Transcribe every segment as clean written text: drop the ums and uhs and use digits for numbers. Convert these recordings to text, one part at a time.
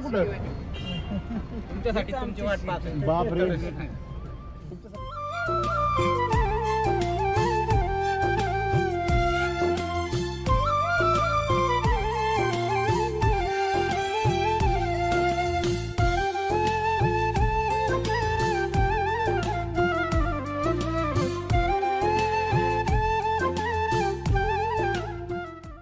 तुमच्यासाठी तुमची वाट पाहतो. बापरे.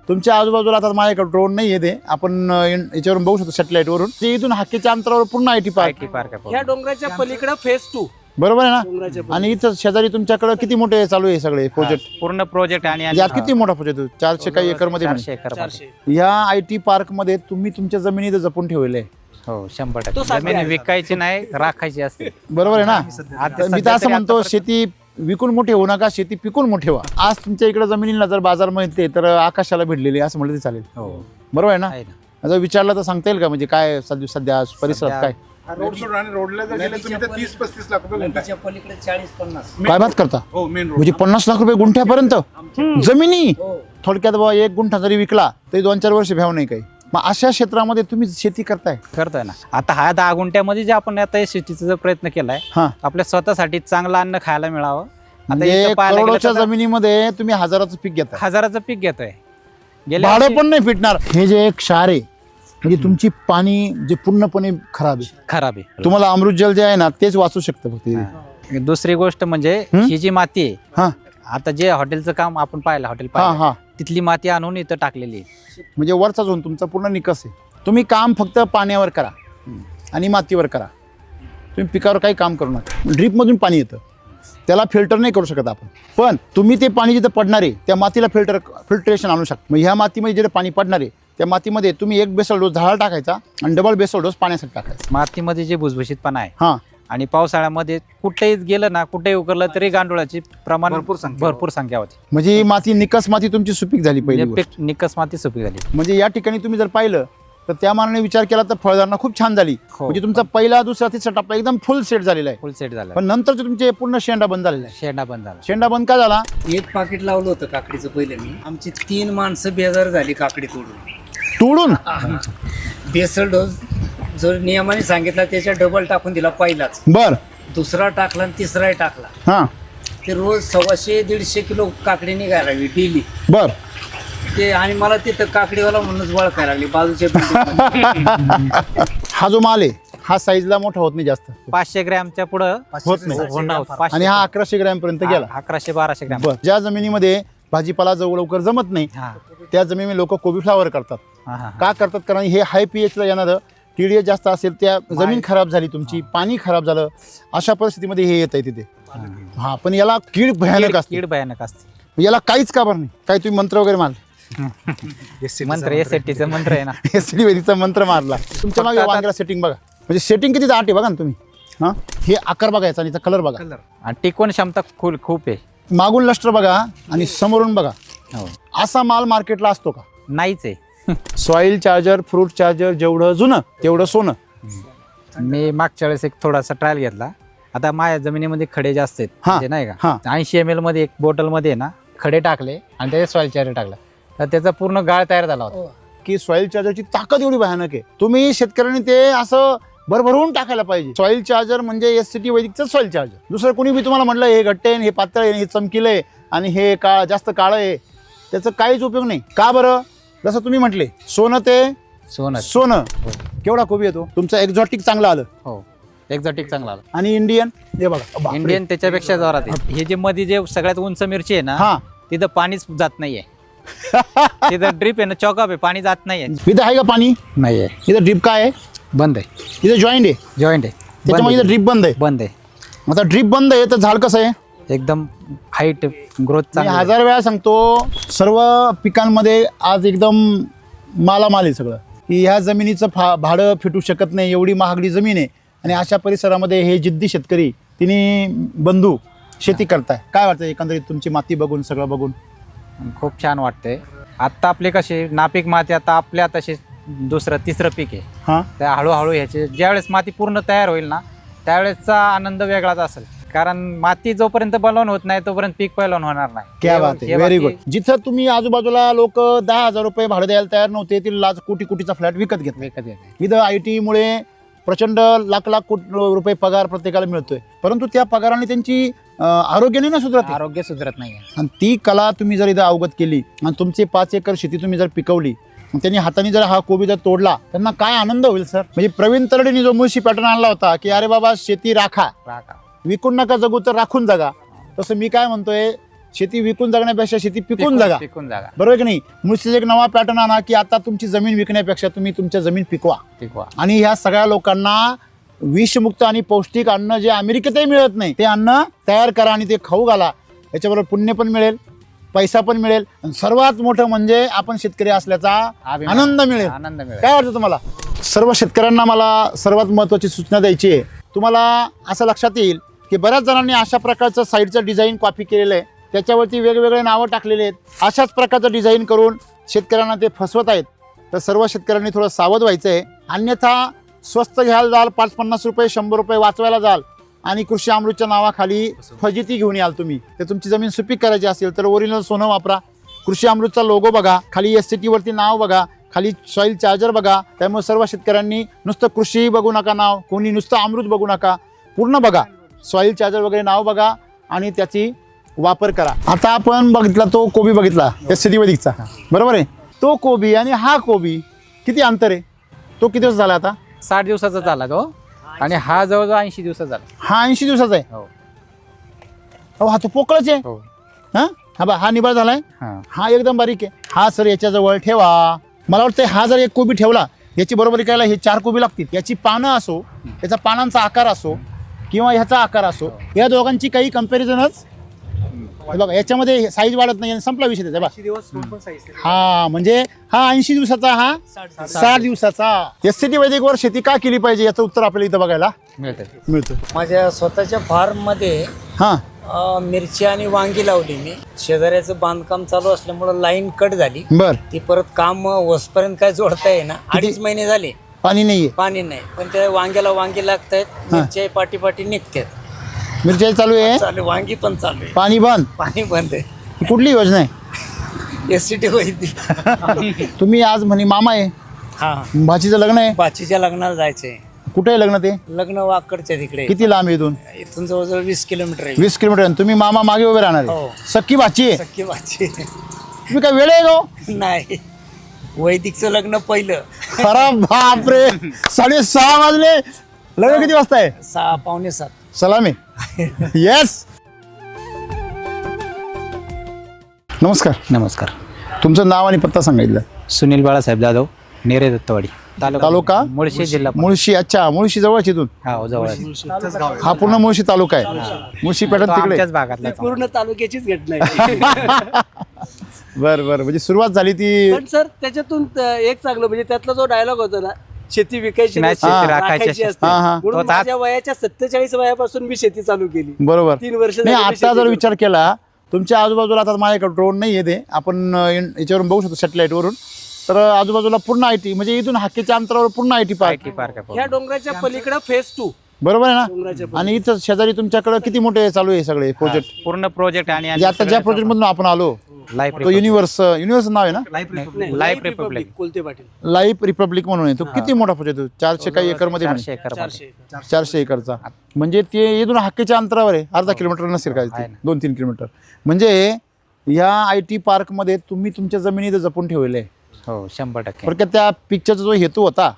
तुमच्या आजूबाजूला आता माझ्याकडे ड्रोन नाही येते, आपण याच्यावरून बघू शकतो सॅटेलाइट वरून. ते इथून हाकेच्या अंतरावर पूर्ण आयटी पार्क ह्या डोंगराच्या पलीकडे फेज 2 बरोबर आहे ना. डोंगराच्या आणि इथं शेजारी तुमच्याकडे किती मोठे चालू आहे सगळे प्रोजेक्ट? पूर्ण प्रोजेक्ट आणि यात किती मोठा प्रोजेक्ट? 400 काही एकर मध्ये 400 एकर. 400. या आयटी पार्क मध्ये तुम्ही तुमच्या जमिनी इथं जपून ठेवले, हो 100%. तो साध्य जमीन आहे. विकायची नाही, राखायची असते. बरोबर आहे ना. आता मी तर असं म्हणतो, शेती विकून मोठे होऊ नका, शेती पिकून मोठे व्हा. आज तुमच्या इकडे जमिनीला जर बाजार मिळते तर आकाशाला भिडलेली असं म्हटलं ते चालेल. हो बरोबर आहे ना. आहे ना. जर विचारलं तर सांगता येईल का, म्हणजे काय सध्या परिसरात काय रोड सोडून आणि रोडला जर गेलं तुम्ही तर 30-35 लाख रुपये गुंठा. नदीच्या पलीकडे 40-50. काय बात करता? हो मेन रोड म्हणजे 50 लाख रुपये गुंठ्यापर्यंत जमिनी. हो. थोडक्यात बाबा 1 गुंठा जरी विकला तरी 2-4 वर्ष भ्याव नाही काही. मग अशा क्षेत्रामध्ये तुम्ही शेती करताय. करतोय ना. आता हा 10 गुंठ्यामध्ये जे आपण आता शेतीचा जो प्रयत्न केलाय, हा, आपल्या स्वतःसाठी चांगलं अन्न खायला मिळावं. आता म्हणजे इथं पाहायला गेलं करोडोच्या तर जमिनीमध्ये तुम्ही हजाराचं पीक घेता. हजाराचं पीक घेतोय. गेल्या भाडं वर्षी पण नाही फिटणार. हे जे एक क्षार आहे, म्हणजे तुमची पाणी जे पूर्णपणे खराब आहे, खराब आहे. तुम्हाला अमृत जल जे आहे ना तेच वाचू शकतं फक्त. हा. दुसरी गोष्ट म्हणजे हं? ही जी माती आहे, हा आता जे हॉटेलचं काम आपण पाहिलं, हॉटेल हा पाहिलं, हा तिथली माती आणून इथं टाकलेली आहे. म्हणजे वरचा झोन तुमचा पूर्ण निकस आहे. तुम्ही काम फक्त पाण्यावर करा आणि मातीवर करा. तुम्ही पिकावर काही काम करू नका. ड्रीपमधून पाणी येतं, त्याला फिल्टर नाही करू शकत आपण, पण तुम्ही ते पाणी जिथं पडणार आहे त्या मातीला फिल्ट्रेशन आणू शकता. मग ह्या मातीमध्ये जिथं पाणी पडणार आहे त्या मातीमध्ये तुम्ही एक बेसल डोस झाडाला टाकायचा आणि डबल बेसल डोस पाण्यासाठी टाकायचा. मातीमध्ये जे भुसभुशीतपणा आहे, हां, आणि पावसाळ्यामध्ये कुठेही गेलं ना, कुठेही उकरलं तरी गांडुळाची प्रमाण भरपूर संख्या होती. म्हणजे ही माती निकस माती तुमची सुपीक झाली पहिली म्हणजे गोष्ट. निकस माती सुपीक झाली. म्हणजे या ठिकाणी तुम्ही जर पाहिलं तर त्या मानाने विचार केला तर फळधारणा खूप छान झाली. हो. म्हणजे तुमचा पहिला दुसरा तिसरा टप्पा एकदम फुल सेट झालेला आहे. फुल सेट झाला. पण नंतरचे तुमचे पूर्ण शेंडा बंद झालेला आहे. शेंडा बंद झाला. शेंडा बंद का झाला? एक पाकिट लावलं होतं काकडीचं पहिले मी. आमची 3 माणसं बेजार झाली काकडी तोडून. बेसल डोस जो नियमाने सांगितला त्याच्या डबल टाकून दिला पहिलाच. बर. दुसरा टाकला आणि तिसराही टाकला. हा, ते रोज 100-150 किलो काकडी निघायला लागली डेली. बर. ते आणि मला तिथं काकडीवाला म्हणूनच वळखायला लागली बाजूच्या building हा जो माल आहे हा साईजला मोठा होत नाही जास्त, 500 ग्रॅमच्या पुढं होत नाही. होणार. आणि हा 1100 ग्रॅम पर्यंत गेला. 1100-1200 ग्रॅम. बर. ज्या जमिनीमध्ये भाजीपाला लवकर जमत नाही हा त्या जमिनीमध्ये लोक कोबी फ्लावर करतात. हा हा. का करतात? कारण हे हाय पीएच ला येणारं TDS जास्त असेल, त्या जमीन खराब झाली तुमची, पाणी खराब झालं, अशा परिस्थितीमध्ये हे येत आहे तिथे. हा, पण याला कीड भयानक असते. कीड भयानक असते. याला काहीच का बरं नाही? काय तुम्ही मंत्र वगैरे मारले? मंत्र एसटीचं मंत्र आहे ना. एसडी वेदीचा मंत्र मारला. तुमच्या मागे आता- वांग्याला सेटिंग बघा, म्हणजे सेटिंग किती दाट आहे बघा ना तुम्ही. हा, हे आकार बघायचा आणि कलर बघा. आणि टिकवण क्षमता खूप आहे. मागून लष्टर बघा आणि समोरून बघा. हो. असा माल मार्केटला असतो का? नाहीच आहे. सॉइल चार्जर, फ्रूट चार्जर जेवढं जुनं तेवढं सोनं. मी मागच्या वेळेस एक थोडासा ट्रायल घेतला. आता माझ्या जमिनीमध्ये खडे जास्त आहेत, हा. म्हणजे नाही हा. का, 80 ml मध्ये एक बॉटल मध्ये ना खडे टाकले आणि त्याच्यात सॉइल चार्जर टाकला, तर त्याचा पूर्ण गाळ तयार झाला होता. की सॉइल चार्जरची ताकद एवढी भयानक आहे. तुम्ही शेतकऱ्यांनी ते असं भरभरून टाकायला पाहिजे. सॉइल चार्जर म्हणजे SCT वैदिकचं सॉइल चार्जर. दुसरं कोणी बी तुम्हाला म्हटलं हे घट्ट आहे, हे पातळ आहे, हे चमकीलं आहे आणि हे जास्त काळं आहे, त्याचा काहीच उपयोग नाही. का बरं? जसं तुम्ही म्हटले सोनं ते सोनं. केवढा कोबी येतो तुमचं? एक्झॉटिक चांगलं आलं. हो, एक्झॉटिक चांगला आला. आणि इंडियन हे बघा, बापरे. इंडियन त्याच्यापेक्षा जोरात आहे. हे जे मध्ये जे सगळ्यात उंच मिरची आहे ना, हा. तिथं पाणीच जात नाहीये. तिथं ड्रिप आहे ना, चॉकअप आहे, पाणी जात नाहीये. इथं आहे का पाणी? नाहीये. इथं ड्रीप काय आहे? बंद आहे. इथं जॉईंट आहे, जॉईंट आहे. त्याच्यामुळे इथं ड्रीप बंद आहे. बंद आहे. आता ड्रीप बंद आहे तर झाड कसं आहे? एकदम हाईट ग्रोथ मी चांगली. 1000 वेळा सांगतो, सर्व पिकांमध्ये आज एकदम मालामाल आहे सगळं. की ह्या जमिनीचं भाडं फिटू शकत नाही, एवढी महागडी जमीन आहे. आणि अशा परिसरामध्ये हे जिद्दी शेतकरी तिन्ही बंधू शेती करताय. काय वाटतं एकंदरीत तुमची माती बघून, सगळं बघून? खूप छान वाटतंय. आत्ता आपले कसे नापीक माती, आता आपल्या तसे दुसरं तिसरं पीक आहे. हां, त्या हळूहळू ह्याचे ज्यावेळेस माती पूर्ण तयार होईल ना, त्यावेळेसचा आनंद वेगळाच असेल. कारण माती जोपर्यंत बलवान होत नाही तोपर्यंत पीक पहिलवान होणार नाही. क्या बात आहे, हे व्हेरी बाकी- गुड. जिथं तुम्ही आजूबाजूला लोक 10,000 रुपये भाडं द्यायला तयार नव्हते ते लाख कोटीचा फ्लॅट विकत घेतले. विकत घेते. इथं IT मुळे प्रचंड लाख रुपये पगार प्रत्येकाला मिळतोय, परंतु त्या पगाराने त्यांची आरोग्याने ना सुधरत आहे. आरोग्य सुधारत नाही. आणि ती कला तुम्ही जर इथं अवगत केली आणि तुमचे 5 एकर शेती तुम्ही जर पिकवली, मग त्यांनी हाताने जर हा कोबी जर तोडला, त्यांना काय आनंद होईल सर. म्हणजे प्रवीण तरडेने जो मुळशी पॅटर्न आणला होता की अरे बाबा शेती राखा, विकून नका जगू तर राखून जगा, तसं मी काय म्हणतोय, शेती विकून जगण्यापेक्षा शेती पिकून जगा. पिकून जागा. बरोबर की नाही. मुळशीचा एक नवा पॅटर्न आणा की आता तुमची जमीन विकण्यापेक्षा तुम्ही तुमच्या जमीन पिकवा. आणि ह्या सगळ्या लोकांना विषमुक्त आणि पौष्टिक अन्न जे अमेरिकेतही मिळत नाही ते अन्न तयार करा आणि ते खाऊ घाला. याच्याबरोबर पुण्य पण मिळेल, पैसा पण मिळेल, आणि सर्वात मोठं म्हणजे आपण शेतकरी असल्याचा आनंद मिळेल. आनंद मिळेल. काय वाटतं तुम्हाला? सर्व शेतकऱ्यांना मला सर्वात महत्त्वाची सूचना द्यायची आहे. तुम्हाला असं लक्षात येईल की बऱ्याच जणांनी अशा प्रकारचं साईडचं डिझाईन कॉपी केलेलं आहे, त्याच्यावरती वेगवेगळे नावं टाकलेले आहेत. अशाच प्रकारचं डिझाईन करून शेतकऱ्यांना ते फसवत आहेत. तर सर्व शेतकऱ्यांनी थोडं सावध व्हायचं आहे. अन्यथा स्वस्त घ्यायला जाल, 5-50 रुपये 100 रुपये वाचवायला जाल आणि कृषी अमृतच्या नावाखाली फजिती घेऊन याल. तुम्ही तर तुमची जमीन सुपीक करायची असेल तर ओरिजिनल सोनं वापरा. कृषी अमृतचा लोगो बघा, खाली SCT वरती नाव बघा, खाली सॉईल चार्जर बघा. त्यामुळे सर्व शेतकऱ्यांनी नुसतं कृषी बघू नका नाव, कोणी नुसतं अमृत बघू नका, पूर्ण बघा, सॉईल चार्जर वगैरे नाव बघा आणि त्याची वापर करा. आता आपण बघितला तो कोबी बघितला SCT वैदिकचा, बरोबर आहे. तो कोबी आणि हा कोबी किती अंतर आहे? तो किती दिवस झाला आता? 60 दिवसाचा झाला तो, आणि हा जवळजवळ 80 दिवसाचा झाला. हा 80 दिवसाचा आहे. हो. हा तो पोकळच आहे. हो. हा निबाळ झालाय. हा. हा एकदम बारीक आहे. हा सर याच्याजवळ ठेवा. मला वाटतं हा जर एक कोबी ठेवला, याची बरोबरी करायला हे 4 कोबी लागतील. याची पानं असो, याचा पानांचा आकार असो किंवा ह्याचा आकार असो, या दोघांची काही कंपॅरिझनच बघा. याच्यामध्ये साईज वाढत नाही, संपला विषय त्याचा. हा म्हणजे हा 80 दिवसाचा, हा 60 दिवसाचा. SCT वैदिकवर शेती का केली पाहिजे याचं उत्तर आपल्याला इथं बघायला मिळतं. माझ्या स्वतःच्या फार्म मध्ये हा मिरची आणि वांगी लावली मी. शेजाऱ्याचं बांधकाम चालू असल्यामुळे लाईन कट झाली. बर. ती परत काम वसपर्यंत काय जोडता येईना. 2.5 महिने झाले पाणी नाहीये. पाणी नाही, पण त्या वांग्याला वांगी लागतायत, मिरच्या पाठी निघतात. मिरची चालू आहे, चालू वांगी पण चालू आहे, पाणी बंद. पाणी बंद आहे. ही कुठली योजना आहे? SCT वैदिक. तुम्ही आज म्हणे मामा आहे, हा, भाचीचं लग्न आहे, बाचीच्या लग्नाला जायचंय. कुठे आहे लग्न? ते लग्न वाकडच्या तिकडे. किती लांब आहे इथून? इथून जवळजवळ 20 किलोमीटर आहे. 20 किलोमीटर. तुम्ही मामा मागे उभे राहणार आहे. हो. सख्खी भाची आहे. सख्खी बाची तुम्ही काय वेळ आहे गो? नाही, वैदिकचं लग्न पहिलं. अरे बापरे, 6:30 वाजले. लग्न किती वाजता आहे? 6, पावणे 7. सलामी. येस. नमस्कार. नमस्कार. तुमचं नाव आणि पत्ता सांगितलं. सुनील बाळासाहेब जाधव, नेरे दत्तवाडी, तालुका मुळशी, जिल्हा मुळशी. अच्छा, मुळशी जवळच इथून. हा, जवळ. हा पूर्ण मुळशी तालुका आहे. मुळशी पॅटर्न तिकडे. आमच्याच भागातला. पूर्ण तालुक्याचीच घटना आहे. बरं बरं. म्हणजे सुरुवात झाली ती. पण सर त्याच्यातून एक चांगलं म्हणजे त्यातला जो डायलॉग होता ना, शेती विकायची नाही, नाही, शेती राखायची राखायची असते. हा, हा. म्हणून तो आता- माझ्या वयाच्या 47 वयापासून मी शेती चालू केली. बरोबर. 3 वर्ष नाही, झाली मी आता शेती जर करतो. विचार केला, तुमच्या आजूबाजूला आता माझ्याकडे ड्रोन नाही येते, आपण याच्यावरून बघू शकतो सॅटेलाइट वरून. तर आजूबाजूला पूर्ण IT, म्हणजे इथून हाकेच्या अंतरावर पूर्ण IT पार्क. ह्या डोंगराच्या पलीकडे फेज 2 बरोबर आहे ना. डोंगराच्या आणि इथं शेजारी तुमच्याकडे किती मोठे चालू आहे सगळे प्रोजेक्ट? पूर्ण प्रोजेक्ट. आणि जे आता ज्या प्रोजेक्ट मधून आपण आलो, तो युनिव्हर्स नाव आहे ना, life Republic. Kolte Patil. Life Republic म्हणून आहे. तो किती मोठा प्रोजेक्ट आहे? 400 काही एकर मध्ये. 400 एकर. 400 एकरचा. म्हणजे ते इथून हाकेच्या अंतरावर आहे. अर्धा किलोमीटर नसेल काय, 2-3 किलोमीटर. म्हणजे या IT पार्क मध्ये तुम्ही तुमच्या जमिनी इथं जपून ठेवले आहे. हो, 100%. कारण त्या पिक्चरचा जो हेतू होता,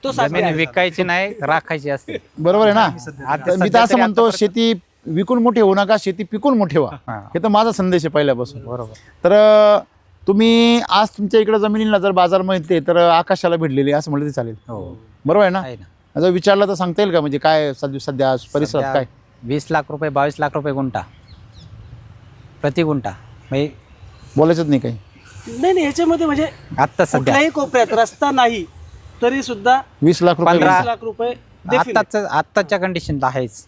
तो जमीन विकायची नाही, राखायची असते. बरोबर आहे ना. आता मी तर असं म्हणतो, शेती विकून मोठी होऊ नका, शेती पिकून मोठी व्हा. हा. हे तर माझा संदेश आहे पहिल्यापासून. बरोबर. तर तुम्ही आज तुमच्या इकडे जमिनीला जर बाजार मिळते तर आकाशाला भिडलेली असं म्हटलं ते चालेल. हो, बरोबर आहे ना. आहे ना. जर विचारलं तर सांगता येईल का, म्हणजे काय सध्या परिसरात काय? 20 लाख रुपये, 22 लाख रुपये गुंठा, प्रति गुंठा. म्हणजे बोलायचंच नाही काही. नाही ह्याच्यामध्ये म्हणजे आत्ता सध्या कुठल्याही कोपऱ्यात रस्ता नाही तरी सुद्धा 20 लाख रुपये. 15 20 लाख रुपये definite. आत्ताच्या कंडिशनला आहेच.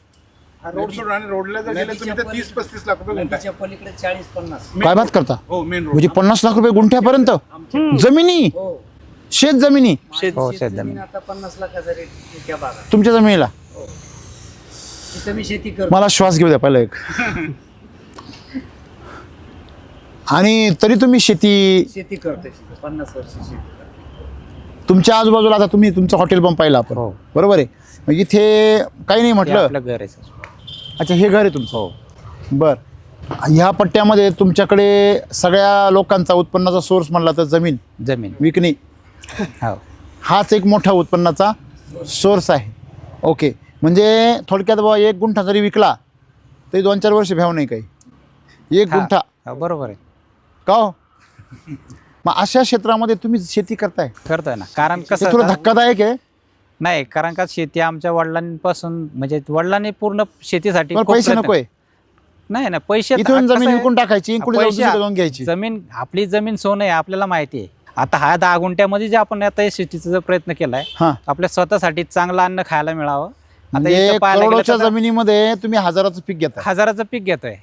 रोड सोडून आणि रोडला जर गेलं तुम्ही तर 30-35 लाख रुपये गुंठा. नदीच्या पलीकडे 40-50. काय बात करता? हो, मेन रोड. म्हणजे 50 लाख रुपये गुंठ्यापर्यंत जमिनी, हो, शेत जमिनी हो, शेत शेत जमीन. जमीन आता 50 लाखाचा रेट त्या भागात. तुमच्या जमिनीला. तिथं मी शेती करतो. मला श्वास घेऊ द्या पहिला एक. आणि तरी तुम्ही शेती करतोय 50 वर्ष शेती करतो. तुमच्या आजूबाजूला आता तुम्ही तुमचं हॉटेल पण पाहिलं आपण, हो. बरोबर आहे. मग इथे काही नाही हे म्हटलं. आपलं घर आहे सर. अच्छा, हे घर आहे तुमचं. बर. ह्या पट्ट्यामध्ये तुमच्याकडे सगळ्या लोकांचा उत्पन्नाचा सोर्स म्हणला तर जमीन जमीन विकणे हो. हाच एक मोठा उत्पन्नाचा सोर्स आहे. ओके, म्हणजे थोडक्यात बाबा 1 गुंठा जरी विकला तरी 2-4 वर्ष भ्याव नाही काही. 1 हा. गुंठा हो, बरोबर आहे. का हो? मग अशा क्षेत्रामध्ये तुम्ही शेती करताय, करतोय ना. कारण हे थोडं कसं धक्कादायक आहे. नाही, कारण का शेती आमच्या वडिलांपासून म्हणजे वडिलांनी पूर्ण शेतीसाठी पण खूप पैसे प्रयत्न- नकोय. नाही ना, पैसे इथून कसं जमीन आहे, विकून टाकायची, पुढे जाऊन पैसे- दुसरीकडे जाऊन घ्यायची. जमीन आपली जमीन सोनं आहे आपल्याला माहिती आहे. आता हा 10 गुंठ्यामध्ये जे आपण आता हे शेतीचा जो प्रयत्न केलाय, हा, आपल्या स्वतःसाठी चांगलं अन्न खायला मिळावं. आता म्हणजे इथं पाहायला गेलं करोडोच्या तर जमिनीमध्ये तुम्ही हजाराचं पीक घेता, हजाराचं पीक घेतोय.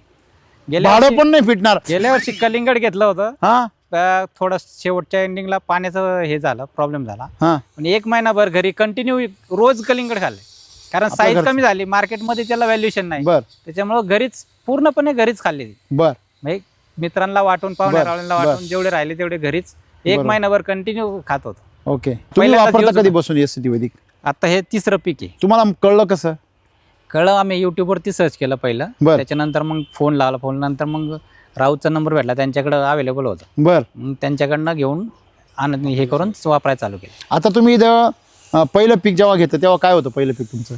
गेल्या भाडं वर्षी पण नाही फिटणार. गेल्या वर्षी कलिंगड घेतलं होतं. हा थोडं शेवटच्या एंडिंगला पाण्याचं हे झालं, प्रॉब्लेम झाला. हा, पण 1 महिनाभर घरी कंटिन्यू रोज कलिंगड खाल्ले. कारण आपल्या साईज घरचं. कमी झाली, मार्केटमध्ये त्याला व्हॅल्युएशन नाही. बर त्याच्यामुळं घरीच पूर्णपणे घरीच खाल्ली. बर. म्हणजे मित्रांना वाटून, पाहुण्या बर, रावळ्यांना बर. वाटून जेवढे राहिले तेवढे घरीच 1 बरोबर. महिनाभर कंटिन्यू खात होतो. ओके, तुम्ही पहिल्यांदा वापरता दिवस कधी होता. बसून एस टी वैदिक? आता हे 3रं पीक आहे. तुम्हाला कळलं कसं? कळलं, आम्ही युट्यूबवरती सर्च केलं पहिलं. बर. त्याच्यानंतर मग फोन लावला. फोन नंतर मग राऊतचा नंबर भेटला, त्यांच्याकडे अवेलेबल होता. बर. मग त्यांच्याकडनं घेऊन हे करून वापरायला चालू केलं. आता तुम्ही इथं पहिलं पीक जेव्हा घेतं तेव्हा काय होतं पहिलं पीक तुमचं?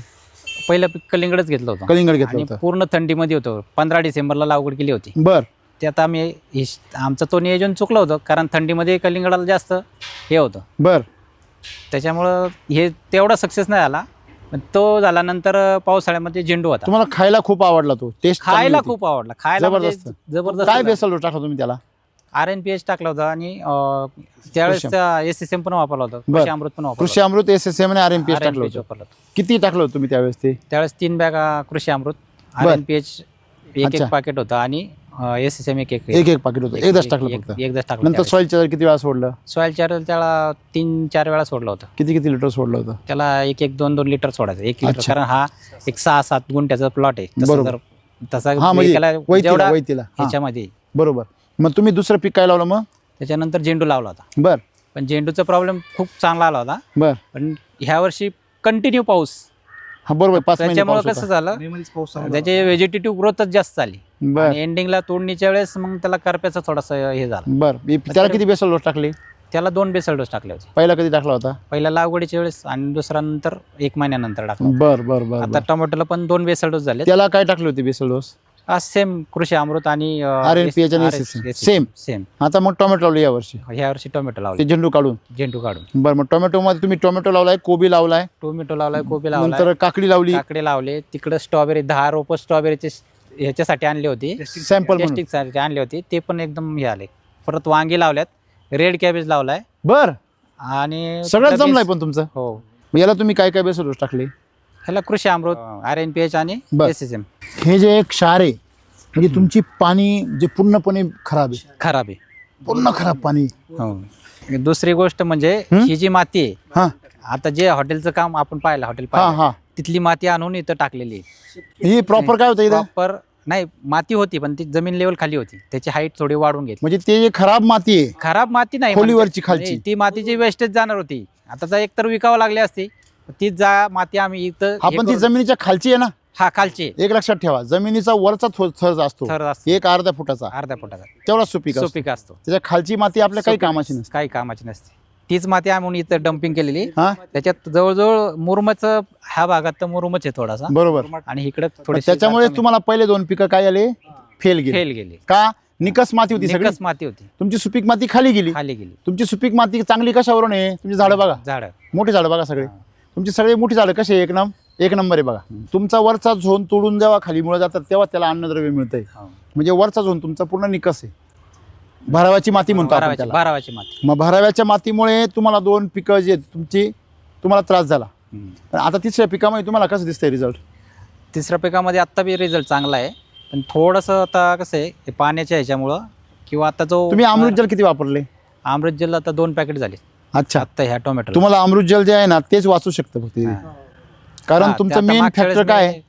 पहिलं पीक कलिंगडच घेतलं होतं. कलिंगड घेतलं आणि होतं. पूर्ण थंडीमध्ये होतं. 15 डिसेंबरला लागवड केली होती. बर. त्यात आम्ही आमचं तो नियोजन चुकलं होतं, कारण थंडीमध्ये कलिंगडाला जास्त हे होतं. बर. त्याच्यामुळं हे तेवढा सक्सेस नाही झाला. पण तो झाल्यानंतर पावसाळ्यामध्ये झेंडू होता. तुम्हाला खायला खूप आवडला तो, टेस्ट खायला खूप आवडला. खायला म्हणजे जबरदस्त. जबरदस्त. काय बेसल डोस टाकला तुम्ही त्याला? RNPH टाकला होता आणि त्यावेळेस SSM पण वापरला होता. बर. कृषी अमृत पण वापरला कृषी अमृत, SSM आणि RNPH टाकलं RNPH होतं. वापरला होता. किती टाकलं होतं तुम्ही त्यावेळेस ते? त्यावेळेस 3 बॅग कृषी अमृत, बर. RNPH एक अच्छा. पाकिट होतं आणि SSM एक एक पाकिट होतं, एकदाच टाकलं फक्त. एकदाच टाकलं. नंतर सॉइल चार्जर किती वेळा सोडलं? सॉइल चार्जर त्याला 3-4 वेळा सोडलं होतं. किती लिटर सोडलं होतं? त्याला 1-2 लिटर सोडायचं. 1 लिटर, अच्छा. कारण हा एक 6-7 गुंठ्याचा प्लॉट आहे. तसं बरोबर. तसा हा, म्हणजे एकाला जेवढा वैतीला हा, ह्याच्यामध्ये. बरोबर. मग तुम्ही दुसरं पीक काय लावलं मग? त्याच्यानंतर झेंडू लावला होता. बर पण झेंडूचा प्रॉब्लेम खूप चांगला आला होता. बर. पण ह्या वर्षी कंटिन्यू पाऊस, हा बरोबर, 5 महिने त्याच्यामुळे पाऊस कसं होता. झालं, नेहमीच पाऊस चांगला त्याची व्हेजिटेटिव्ह ग्रोथच जास्त झाली. बर आणि एंडिंगला तोडणीच्या वेळेस मग त्याला करप्याचा थोडासा हे झाला. बर. त्याला किती बेसल डोस टाकले? त्याला 2 बेसल डोस टाकले होते. पहिला कधी टाकला होता? पहिला लागवडीच्या वेळेस आणि दुसरा नंतर 1 महिन्यानंतर टाकला. बर बर बर आता टोमॅटोला पण 2 बेसल डोस झाले. त्याला काय टाकले होते बेसल डोस? सेम कृषी अमृत आणि RNPH आणि SSM. Same. सेम. आता मग टोमॅटो लावले या वर्षी, ह्या वर्षी टोमॅटो ते लावले, झेंडू काढून. झेंडू काढून. बरं, मग टोमॅटो मध्ये तुम्ही टोमॅटो लावलाय, कोबी लावलाय, टोमॅटो लावलाय, कोबी लावलाय, नंतर काकडी लावली, काकडे लावले. तिकडे स्ट्रॉबेरी 10 रोपं स्ट्रॉबेरीचे ह्याच्यासाठी आणली होती, सॅम्पल म्हणून. टेस्टिंगसाठी आणली होती. ते पण एकदम हे आले. परत वांगी लावल्यात, रेड कॅबेज लावलाय बर. आणि सगळं कुठला जमलंय बीन्स- पण तुमचं. हो. मग याला तुम्ही काय काय बेसल डोस टाकले? ह्याला कृषी अमृत, RNPH आणि बर. SSM. हे जे एक क्षार आहे, म्हणजे तुमची पाणी जे पूर्णपणे खराब आहे, खराब आहे. पूर्ण खराब पाणी. हो. दुसरी गोष्ट म्हणजे ही जी माती आहे, हा आता जे हॉटेलचं काम आपण पाहिलं, हॉटेल हा पाहिलं, हा. तिथली माती आणून इथं टाकलेली आहे. ही प्रॉपर काय होतं इथं? प्रॉपर नाही, माती होती पण ती जमीन लेवल खाली होती. त्याची हाईट थोडी वाढून घेतली. म्हणजे ते जे खराब माती आहे, खराब माती नाही, खोलीवरची म्हणजे खालची. ती मातीची वेस्टेज जाणार होती. आता एकतर विकावं लागली असती. ती माती आम्ही इथं हे आपण ती करून- जमिनीच्या खालची आहे ना, हा, खालची एक लक्षात ठेवा, जमिनीचा वरचा थर असतो थर असतो, एक अर्ध्या फुटाचा, अर्ध्या फुटाचा तेवढा सुपीक असतो. सुपीक असतो. त्याच्या खालची माती आपल्या काही सुपीक- कामाची नसते. काही कामाची नसते. तीच माती आम्ही इथं डम्पिंग केलेली. हा, त्याच्यात जवळजवळ मुरुमचं, ह्या भागात तर मुरुमच आहे थोडासा, बरोबर. आणि इकडे पण थोडे त्याच्यामुळे तुम्हाला पहिले 2 पिकं काय आले? फेल गेले. फेल गेली. का? निकस माती होती सगळी. निकस माती होती, तुमची सुपीक माती खाली गेली. खाली गेली. तुमची सुपीक माती चांगली कशावरून आहे? तुमची झाडं बघा, झाड मोठी झाडं बघा सगळे. तुमची सगळी मोठी झाडं कशी आहे? एक नंबर आहे बघा. तुमचा वरचा झोन तोडून जेव्हा खाली मुळे जातात तेव्हा त्याला अन्नद्रव्य मिळतंय. म्हणजे वरचा झोन तुमचा पूर्ण निकस आहे. भरावाची माती म्हणतो आपण त्याला. बारावाची माती. मग भराव्याच्या मातीमुळे तुम्हाला 2 पिकं जे तुम्हाला त्रास झाला. पण आता तिसऱ्या पिकामध्ये तुम्हाला कसं दिसतंय रिझल्ट? तिसऱ्या पिकामध्ये आत्ता बी रिझल्ट चांगला आहे. पण थोडंसं आता कसं आहे, हे पाण्याच्या ह्याच्यामुळं किंवा आता जो तुम्ही अमृत जल किती वापरले? अमृत जल आता 2 पॅकेट झाले अच्छा. आत्ता ह्या टोमॅटो. तुम्हाला अमृत जल जे आहे ना तेच वाचू शकतं फक्त. कारण तुमचं मेन फॅक्टर काय आहे?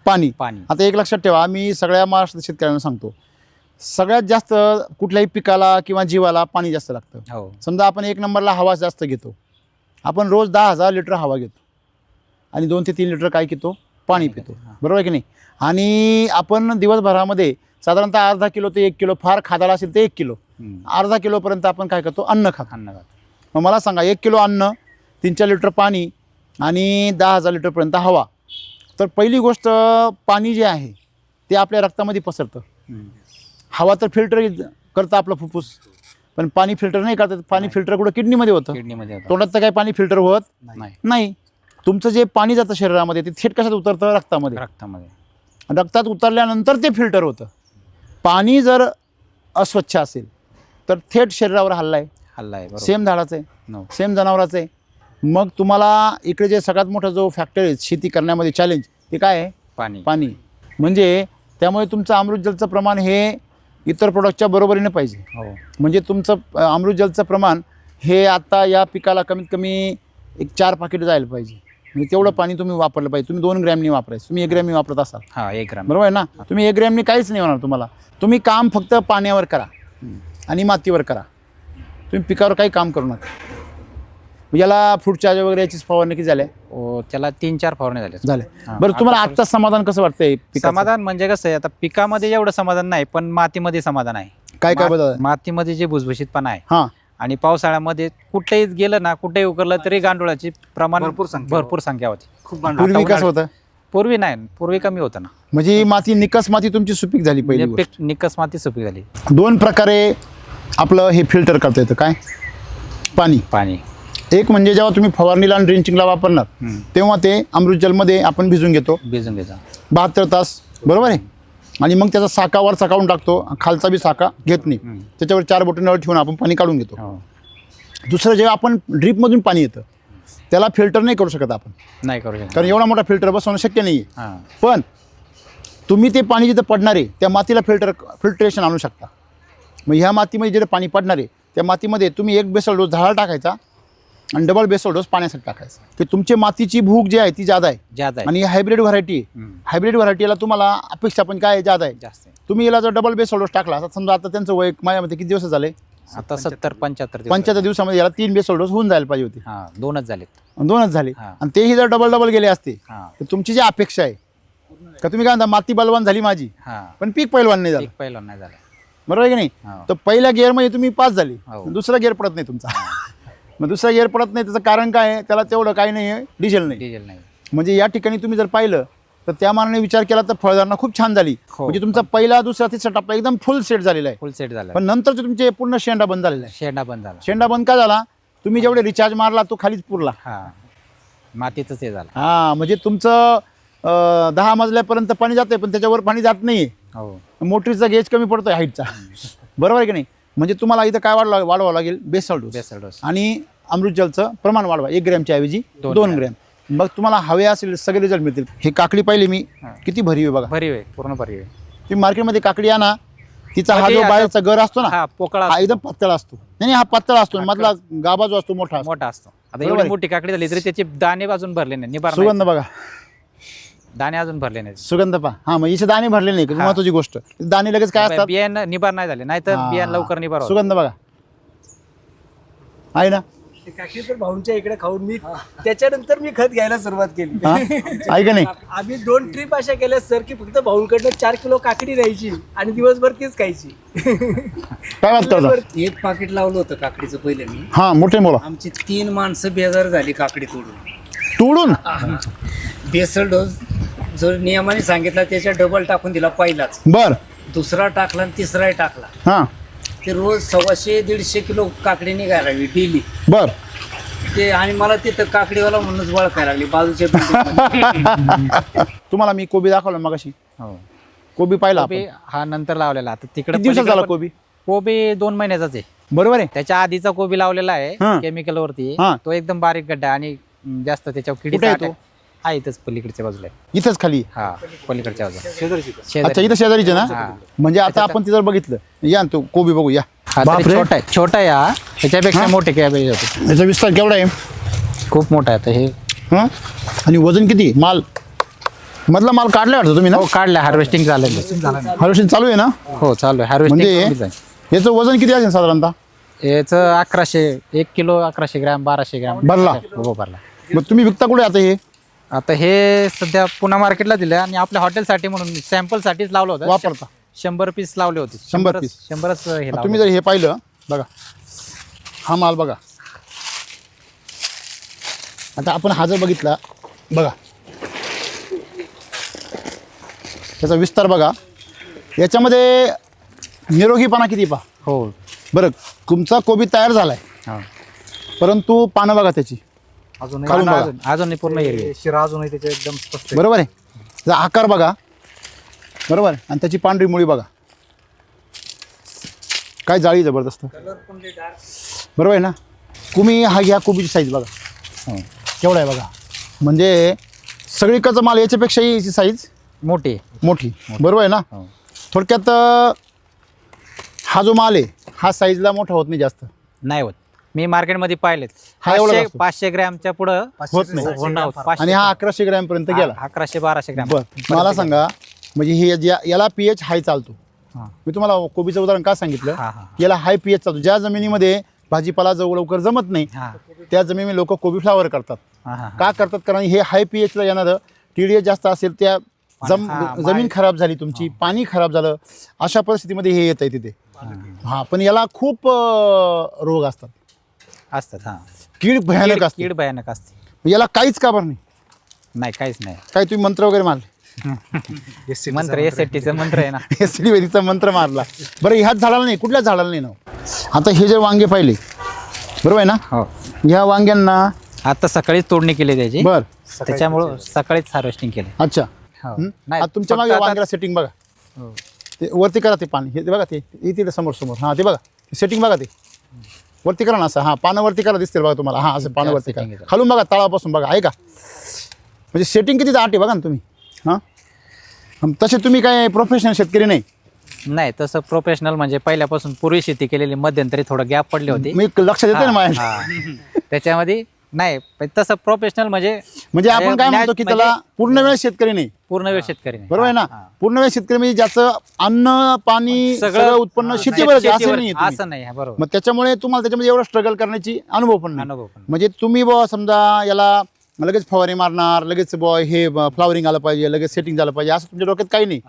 पाणी. पाणी. आता एक लक्षात ठेवा, मी सगळ्या महाराष्ट्र शेतकऱ्यांना सांगतो, सगळ्यात जास्त कुठल्याही पिकाला किंवा जीवाला पाणी जास्त लागतं. हो. समजा आपण 1 नंबरला हवा जास्त घेतो, आपण रोज 10,000 लिटर हवा घेतो आणि 2 ते 3 लिटर काय पितो, पाणी पितो, बरोबर आहे की नाही. आणि आपण दिवसभरामध्ये साधारणतः अर्धा किलो ते 1 किलो, फार खादाला असेल तर 1 किलो, अर्धा किलोपर्यंत आपण काय करतो, अन्न खातो. मग मला सांगा, 1 किलो अन्न, 3-4 लिटर पाणी आणि 10,000 लिटरपर्यंत हवा. तर पहिली गोष्ट, पाणी जे आहे ते आपल्या रक्तामध्ये पसरतं. हवा तर फिल्टर करतं आपलं फुफ्फुस, पण पाणी फिल्टर नाही करतात. पाणी फिल्टर कुठं, किडनीमध्ये होतं. किडनीमध्ये तोंडात तर काही पाणी फिल्टर होत नाही. नाही. तुमचं जे पाणी जातं शरीरामध्ये ते थेट कशात उतरतं, रक्तामध्ये. रक्तात उतरल्यानंतर ते फिल्टर होतं. पाणी जर अस्वच्छ असेल तर थेट शरीरावर हल्ला आहे. सेम झाडाचं आहे, सेम जनावराचं आहे. मग तुम्हाला इकडे जे सगळ्यात मोठा जो फॅक्टर आहे शेती करण्यामध्ये चॅलेंज, ते काय आहे, पाणी. म्हणजे त्यामुळे तुमचं अमृत जलचं प्रमाण हे इतर प्रोडक्टच्या बरोबरीने पाहिजे. म्हणजे तुमचं अमृत जलचं प्रमाण हे आता या पिकाला कमीत कमी 4 पाकिट जायला पाहिजे. म्हणजे तेवढं पाणी तुम्ही वापरलं पाहिजे. तुम्ही 2 ग्रॅमनी वापरायचं, तुम्ही 1 ग्रॅमनी वापरत असाल, 1 ग्रॅम, बरोबर आहे ना. तुम्ही 1 ग्रॅमनी काहीच नाही होणार तुम्हाला. तुम्ही काम फक्त पाण्यावर करा आणि मातीवर करा, तुम्ही पिकावर काही काम करू नका. याला फ्रूट चार्ज वगैरे याचीच फवारणी किती झाल्या, त्याला 3-4 फवारणी झाले. बरं, तुम्हाला आत्ता समाधान कसं वाटतंय? समाधान म्हणजे कसं आहे, आता पिकामध्ये एवढं समाधान नाही, पण मातीमध्ये समाधान आहे. काय बदल? मातीमध्ये जे भुसभुशीतपणा आहे, हां, आणि पावसाळ्यामध्ये कुठेही गेलं ना, कुठेही उकरलं तरी गांडुळाची प्रमाण भरपूर संख्या होती. पूर्वी कसं होतं? पूर्वी नाही, पूर्वी कमी होतं ना. म्हणजे माती, निकस माती तुमची सुपीक झाली पहिली गोष्ट. निकस माती सुपीक झाली. 2 प्रकारे आपलं हे फिल्टर करता येतं. काय? पाणी. एक म्हणजे जेव्हा तुम्ही फवारणीला आणि ड्रिंचिंगला वापरणार तेव्हा ते अमृत जलमध्ये आपण भिजून घेतो 72 तास, बरोबर आहे. आणि मग त्याचा साका वरचा काढून टाकतो, खालचा बी साका घेत नाही. त्याच्यावर 4 बोटे नळ ठेवून आपण पाणी काढून घेतो. दुसरं, जेव्हा आपण ड्रीपमधून पाणी येतं त्याला फिल्टर नाही करू शकत आपण, नाही करू शकत, कारण एवढा मोठा फिल्टर बसवणं शक्य नाही आहे. पण तुम्ही ते पाणी जिथं पडणार आहे त्या मातीला फिल्ट्रेशन आणू शकता. मग ह्या मातीमध्ये जिथं पाणी पडणार आहे त्या मातीमध्ये तुम्ही 1 बेसल डोस झाडाला टाकायचा आणि डबल बेसल डोस पाण्यासाठी टाकायचा. की तुमची मातीची भूक जी आहे ती जादा आहे. आणि हायब्रिड व्हरायटी आहे. हायब्रिड व्हरायटीला तुम्हाला अपेक्षा पण काय जादा आहे, जास्त. तुम्ही याला जर डबल बेसल डोस टाकला, समजा आता त्यांचं वय माझ्यामध्ये किती दिवस झाले, आता 70-75 दिवसामध्ये याला 3 बेसल डोस होऊन जायला पाहिजे होते. 2च झाले. आणि तेही जर डबल गेले असते तर तुमची जी अपेक्षा आहे का, तुम्ही काय म्हणता, माती बलवान झाली माझी, पण पीक पैलवान नाही झालं, बरोबर आहे की नाही. तर पहिल्या गिअरमध्ये तुम्ही पास झाली, दुसरा गिअर पडत नाही तुमचा. मग दुसरा गिअर पडत नाही, त्याचं कारण काय आहे, त्याला तेवढं काही नाही आहे, डिझेल नाही. म्हणजे या ठिकाणी तुम्ही जर पाहिलं तर त्या मानाने विचार केला तर फळधारणा खूप छान झाली. म्हणजे तुमचा पहिला, दुसरा, तिसरा टप्पा एकदम फुल सेट झालेला आहे. पण नंतर तुमचे पूर्ण शेंडा बंद झालेला आहे. शेंडा बंद का झाला? तुम्ही जेवढे रिचार्ज मारला तो खालीच पुरला, मातीच हे झालं. म्हणजे तुमचं 10 मजल्यापर्यंत पाणी जातंय पण त्याच्यावर पाणी जात नाहीये. मोटरीचा गेज कमी पडतोय हाईटचा, बरोबर आहे की नाही. म्हणजे तुम्हाला इथं काय वाढवावं लागेल, बेसल डोस आणि अमृत जलचं प्रमाण वाढवा. 1 ग्रॅमच्या ऐवजी 2 ग्रॅम. मग तुम्हाला हवे असेल सगळे रिझल्ट मिळतील. ही काकडी पाहिली मी, किती भरीव आहे बघा, भरीव आहे, पूर्ण भरीव आहे. तुम्ही मार्केटमध्ये काकडी आणा, तिचा हा जो बाहेरचा गर असतो ना, पोकळा हा एकदम पातळ असतो. नाही, हा पातळ असतो, मधला गाभा जो असतो मोठा असतो. आता एवढी मोठी काकडी झाली तरी त्याचे दाणे अजून भरले नाही. सुगंध बघा, दाणे अजून भरले नाही. सुगंध पहा. हा, मग इथे दाणे भरले नाही, महत्वाची गोष्ट. दाणे लगेच काय असतात, बियाणं निबार नाही झाले, नाही तर बियाणं लवकर निबार. सुगंध बघा आहे ना. काकी तर भाऊंच्या इकडे खाऊन मी त्याच्यानंतर मी खत घ्यायला सुरुवात केली. आहे का नाही. आम्ही 2 ट्रिप अशा केल्या सर की फक्त भाऊंकडनं 4 किलो काकडी राहायची आणि दिवसभर तीच खायची. काय बात करता. 1 पाकिट लावलं होतं काकडीचं पहिले मी. हा, मोठे बोला. आमची 3 माणसं बेजार झाली काकडी तोडून. बेसल डोस जो नियमाने सांगितला त्याच्या डबल टाकून दिला पहिलाच. बर. दुसरा टाकला आणि तिसराही टाकला. हा, ते रोज 150-150 किलो काकडी निघायला लागली डेली. बर. ते आणि मला तिथं काकडीवाला म्हणूनच वळखायला लागली बाजूच्या building. तुम्हाला मी कोबी दाखवला मगाशी. कोबी पाहिला आपण. हा नंतर लावलेला. आता तिकडे दिवसात झाला कोबी. 2 महिन्याचाच आहे, बरोबर आहे. त्याच्या आधीचा कोबी लावलेला आहे केमिकल वरती. तो एकदम बारीक गड्डा आणि जास्त त्याच्यावर किडी आहे. इथंच पलीकडच्या बाजूला आहे, इथंच खाली. हा, पलीकडच्या बाजूला. अच्छा, इथं शेजारीचे ना. म्हणजे आता आपण तिथं बघितलं. या तो कोबी बघू या. छोटा आहे हा, त्याच्यापेक्षा मोठे कॅबेज होते. याचा विस्तार केवढा आहे? खूप मोठा आहे. आता हे आणि वजन किती माल? मधला माल काढला वाटतं तुम्ही ना? हो काढलं, हार्वेस्टिंग झालं. हार्वेस्टिंग चालू आहे ना? हो चालू आहे म्हणजे हार्वेस्टिंग. याचं वजन किती असेल साधारणतः? याचं 1100, 1 किलो 1100 ग्रॅम, 1200 ग्रॅम भरला? हो भरला. मग तुम्ही विकता कुठे आता हे? आता हे सध्या पुणे मार्केटला दिलं आणि आपल्या हॉटेलसाठी म्हणून सॅम्पलसाठीच लावलं होतं. वापरता? 100 पीस लावले होते. 100 पीस? 100च हे लावलं. तुम्ही जर हे पाहिलं बघा, हा माल बघा. आता आपण हा जर बघितला बघा, त्याचा विस्तार बघा, याच्यामध्ये निरोगीपणा किती पहा. हो बरं, तुमचा कोबी तयार झालाय, हो. परंतु पानं बघा त्याची, अजून खालून बघा. अजून पूर्ण एरिया. शिरा अजूनही त्याच्या एकदम स्पष्ट आहे. बरोबर आहे. त्याचा आकार बघा, बरोबर आहे. आणि त्याची पांढरी मुळी बघा, काय जाळी जबरदस्त, बरोबर आहे ना? तुम्ही हा घ्या, कोबीची साईज बघा केवढा आहे बघा. म्हणजे सगळीकडचा माल याच्यापेक्षाही याची साईज मोठी मोठी, बरोबर आहे ना? हो. थोडक्यात हा जो माल आहे हा साईजला मोठा होत नाही जास्त. नाही होत. मी मार्केटमध्ये पाहिलेत. हा एवढा असतो. 500 ग्रामच्या पुढं होत नाही. होणार. आणि हा 1100 ग्रॅमपर्यंत गेला. 1100-1200 ग्रॅम. बरं, मला सांगा, म्हणजे हे याला पीएच हाय चालतो. हा. मी तुम्हाला कोबीचं उदाहरण का सांगितलं, हा, हा. याला हाय पीएच चालतो. ज्या जमिनीमध्ये भाजीपाला लवकर जमत नाही हा. त्या जमिनीमध्ये लोक कोबी फ्लावर करतात. हा, हा, का करतात? कारण हे हाय पीएचला येणारं TDS जास्त असेल, त्या जमीन खराब झाली तुमची, पाणी खराब झालं, अशा परिस्थितीमध्ये हे येत आहे तिथे. हा, पण याला खूप रोग असतात, असतात. हा, कीड भयानक असते. कीड भयानक असते. याला काहीच का बरं नाही? नाही, काहीच नाही. काय तुम्ही मंत्र वगैरे मारले? मंत्र SATचं मंत्र आहे ना. SD वैदिकचा मंत्र मारला. बरं, ह्याच झाडाला नाही, कुठल्याच झाडाला नाही ना. आता हे जे वांगे पाहिले, बरोबर आहे ना? हो. ह्या वांग्यांना आता सकाळीच तोडणी केली त्याची. बर, त्याच्यामुळं सकाळीच हार्वेस्टिंग केलं. अच्छा. हो. आता तुमच्या फक्त मागे आता- वांग्याला सेटिंग बघा, हो. ते वरती करा, ते पाणी हे बघा, ते इथे समोर समोर, हां ते बघा, सेटिंग बघा, ते वरती करा ना असं. हां, पानं वरती करा, दिसतील बघा तुम्हाला. हां, असं पानं वरती setting करा, आहे. खालून बघा, तळापासून बघा, आहे का? म्हणजे सेटिंग किती दाट आहे बघा ना तुम्ही. हां, तसे तुम्ही काय प्रोफेशनल शेतकरी नाही. नाही, तसं प्रोफेशनल म्हणजे पहिल्यापासून पूर्वी शेती केलेली, मध्यंतरी थोडं गॅप पडली होती. मी लक्षात येते ना माझ्या. हा. त्याच्यामध्ये नाही, पण तसं प्रोफेशनल म्हणजे आपण काय म्हणतो की त्याला पूर्ण वेळ शेतकरी नाही, पूर्ण वेळ शेतकरी नाही. बरोबर आहे ना? हा. पूर्ण वेळ शेतकरी म्हणजे ज्याचं अन्न पाणी सगळं उत्पन्न शेतीवर असं नाही तुम्ही. असं नाही. बरोबर. मग त्याच्यामुळे तुम्हाला त्याच्यामध्ये एवढं स्ट्रगल करण्याची अनुभव पण नाही. अनुभव पण. म्हणजे तुम्ही बुवा समजा याला लगेच फवारे मारणार, लगेच बुवा हे फ्लावरिंग आलं पाहिजे, लगेच सेटिंग झालं पाहिजे, असं तुमच्या डोक्यात काही नाही.